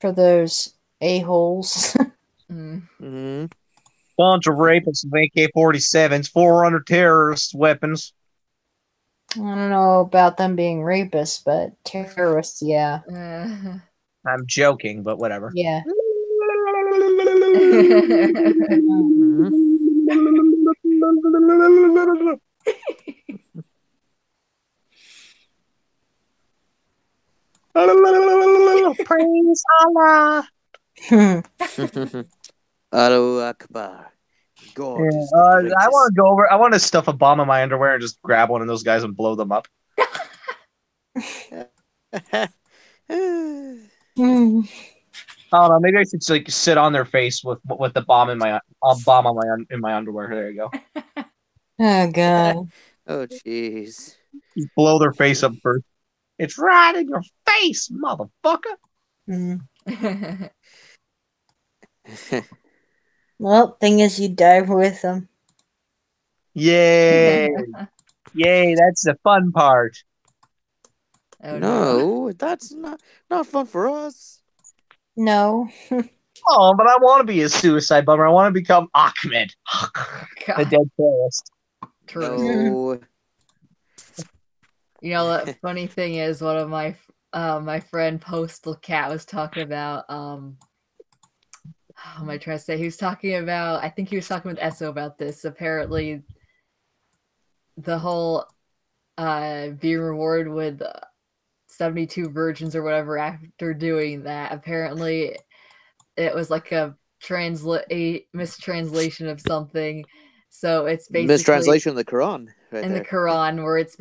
for those a-holes. Mm-hmm. Bunch of rapists with AK-47s, 400 terrorist weapons. I don't know about them being rapists, but terrorists, yeah. I'm joking, but whatever. Yeah. Praise Allah. Allahu Akbar. God Yeah, is the greatest. I want to go over. I want to stuff a bomb in my underwear and just grab one of those guys and blow them up. Hmm. I don't know. Maybe I should just, like sit on their face with the bomb in my bomb on in my underwear. There you go. Oh god. Oh jeez. Just blow their face up first. It's right in your face, motherfucker. Hmm. Well, thing is, you die with them. Yay! Yay! That's the fun part. Oh, No, that's not fun for us. No. Oh, but I want to be a suicide bomber. I want to become Ahmed, the God. dead terrorist. True. No. You know, the funny thing is, one of my my friend Postal Cat was talking about how am I trying to say? He was talking about, I think he was talking with Esso about this. Apparently, the whole being rewarded with 72 virgins or whatever after doing that. Apparently, it was like a mistranslation of something. So it's basically Mistranslation of the Quran. Right in there. the Quran, where it's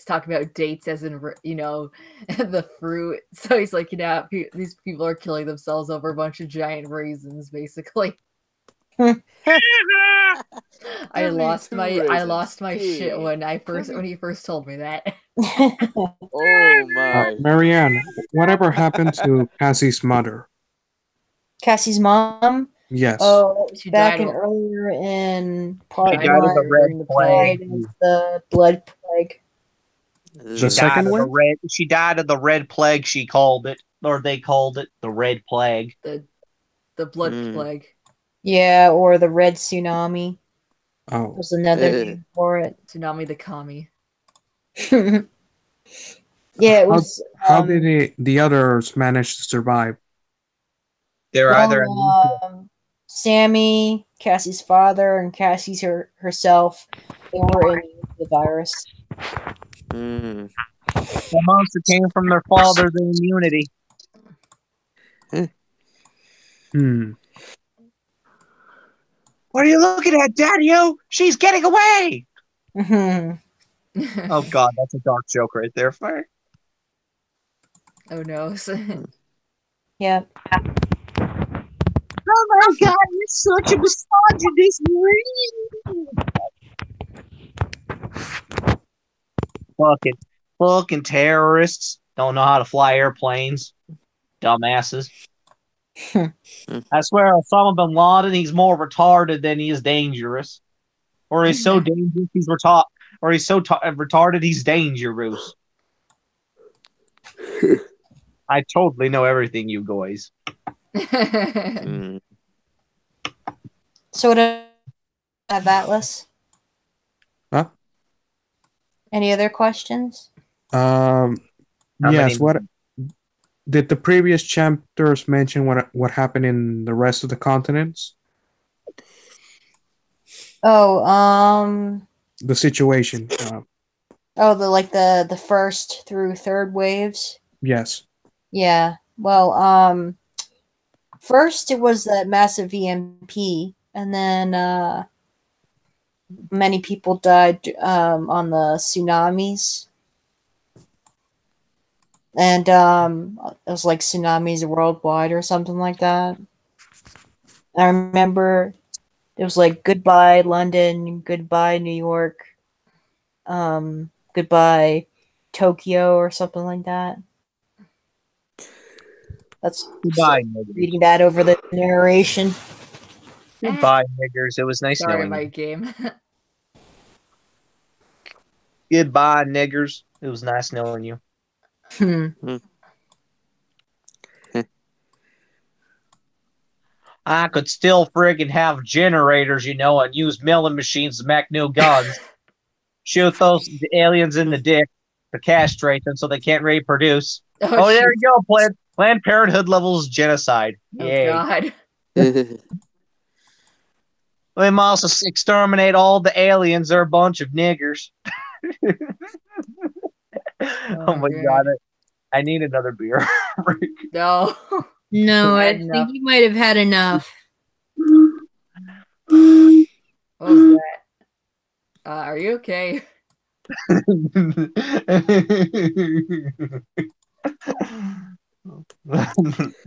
talking about dates as in, you know, the fruit. So he's like, you know, these people are killing themselves over a bunch of giant raisins, basically. I Give me lost two my raisins. shit Gee. when he first told me that. Oh my. Marianne, whatever happened to Cassie's mother? Cassie's mom. Yes. Oh, She back died in of- earlier in part She Died died of the one, red the plague. died of the blood plague. She The second died of the one? red. She died of the red plague. She called it, or they called it, the red plague. the blood plague. Yeah, or the red tsunami Oh. was another name for it. Tsunami the Kami. Yeah, it was. How did the others manage to survive? They're either Sammy, Cassie's father, and Cassie's herself, they were immune to the virus. Mm. the monster came from their father, the immunity. Hmm. What are you looking at, Daddy-o? She's getting away! Mhm. Oh God, that's a dark joke right there. Fire. Oh no. Yeah. Oh my God, you're such a misogynist. Fucking terrorists don't know how to fly airplanes. Dumbasses. I swear, Osama bin Laden, he's more retarded than he is dangerous. Or he's so dangerous, he's retarded. Or he's so retarded, he's dangerous. I totally know everything, you guys. Mm. So what have Atlas? Huh? Any other questions? Yes. many- What did the previous chapters mention? What happened in the rest of the continents? Oh, The situation. the first through third waves. Yes. Yeah. Well, first it was that massive EMP, and then many people died on the tsunamis. And it was like tsunamis worldwide or something like that. I remember it was like goodbye London, goodbye New York, goodbye Tokyo or something like that. That's Goodbye, niggers. reading that over the narration. Goodbye, niggers. It was nice Sorry, knowing my you. game. Goodbye, niggers. It was nice knowing you. I could still friggin' have generators, and use milling machines to make new guns. Shoot those aliens in the dick to castrate them so they can't reproduce. Oh, there shit. you go, Planned Parenthood levels genocide. Oh Yay. god. We must also exterminate all the aliens. They're a bunch of niggers. Oh my God. I need another beer. No. No, I Had think enough. you might have had enough. What was that? Are you okay?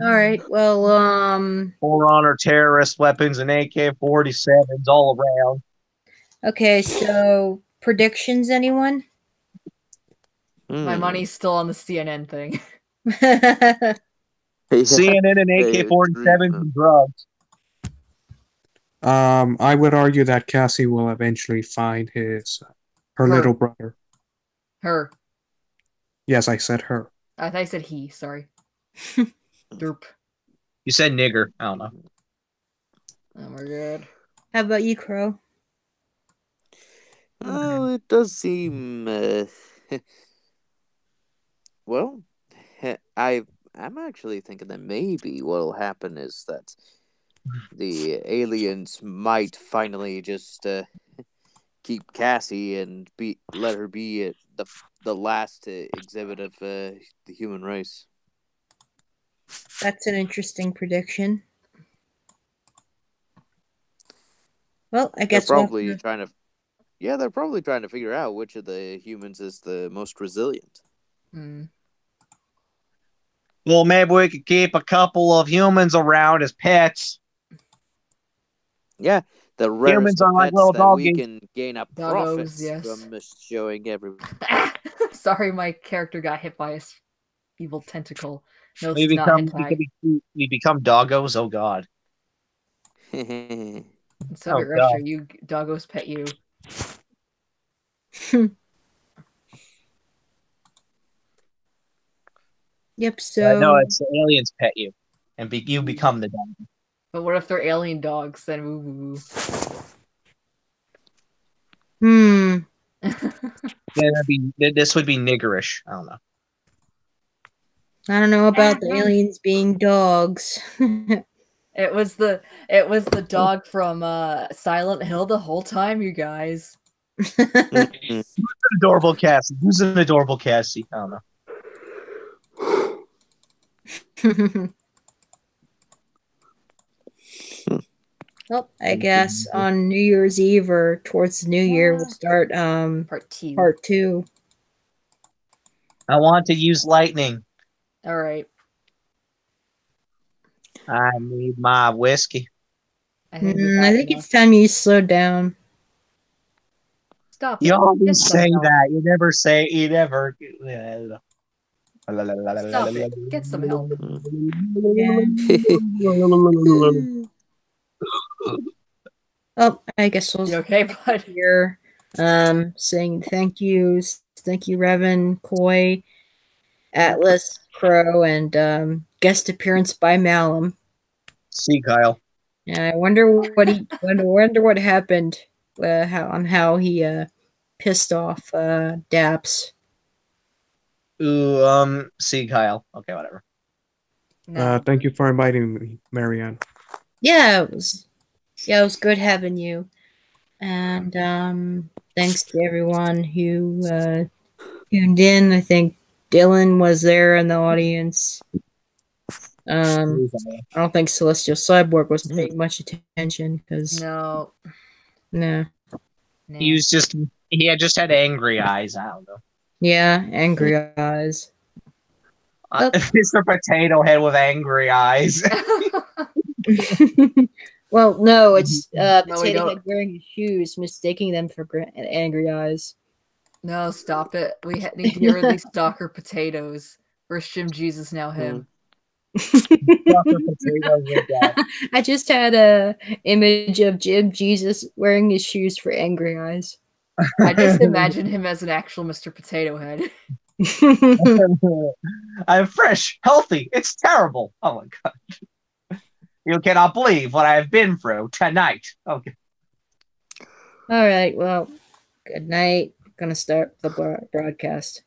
All right. Well, For honor, terrorist weapons and AK-47s all around. okay. So predictions, anyone? My money's still on the CNN thing. CNN and AK-47s and drugs. I would argue that Cassie will eventually find her Her. little brother. Her. Yes, I said her. I thought I said he. Sorry. Derp. You said nigger. I don't know. Oh my god. How about you, Crow? Oh, it does seem. Well, I'm actually thinking that maybe what'll happen is that the aliens might finally just keep Cassie and let her be the last exhibit of the human race. That's an interesting prediction. Well, I guess They're we'll probably have to... trying to. Yeah, they're probably trying to figure out which of the humans is the most resilient. Well, maybe we could keep a couple of humans around as pets. Yeah, the rarest Humans of are like pets little that we doggies. can gain a Doggos, profit yes. from showing everyone. Sorry, my character got hit by a evil tentacle. No, We this is not become hentai. we become doggos. Oh God. In Soviet Oh, Russia, God. you doggos pet you. Yep. No, So it's the aliens pet you, and you become the dog. But what if they're alien dogs? Then ooh. Yeah, this would be niggerish. I don't know. I don't know about the aliens being dogs. It was the dog from Silent Hill the whole time, you guys. Adorable Cassie. Who's an adorable Cassie? I don't know. Well, I guess on New Year's Eve or towards the New Year we'll start Part 2. part 2. I want to use lightning. All right. I need my whiskey. I think we I have think enough. it's time you slow down. Stop it. You always Get some say help. that. You never say. You never. Stop it. Get some help. Oh, I guess we'll You okay, bud? here saying thank yous. Thank you, Revan, Koi, Atlas, Crow, and guest appearance by Malum. See, Kyle. Yeah, I wonder what he wonder what happened how he pissed off Daps. Ooh, see, Kyle. Okay, whatever. No. Thank you for inviting me, Marianne. Yeah, it was good having you. And thanks to everyone who tuned in. I think Dylan was there in the audience. I don't think Celestial Cyborg was paying much attention because No. nah. He had just had angry eyes. I don't know. Yeah, angry eyes. Oh. Mr. Potato Head with angry eyes. Well, no, it's No, we Potato don't. Head wearing his shoes, mistaking them for angry eyes. No, stop it. We need to get rid of these stalker potatoes. First Jim Jesus, now him. Dr. Potatoes with that. I just had a image of Jim Jesus wearing his shoes for angry eyes. I just imagine him as an actual Mr. Potato Head. I'm fresh, healthy. It's terrible. Oh my God. You cannot believe what I have been through tonight. Okay. All right. Well, good night. Gonna start the broadcast.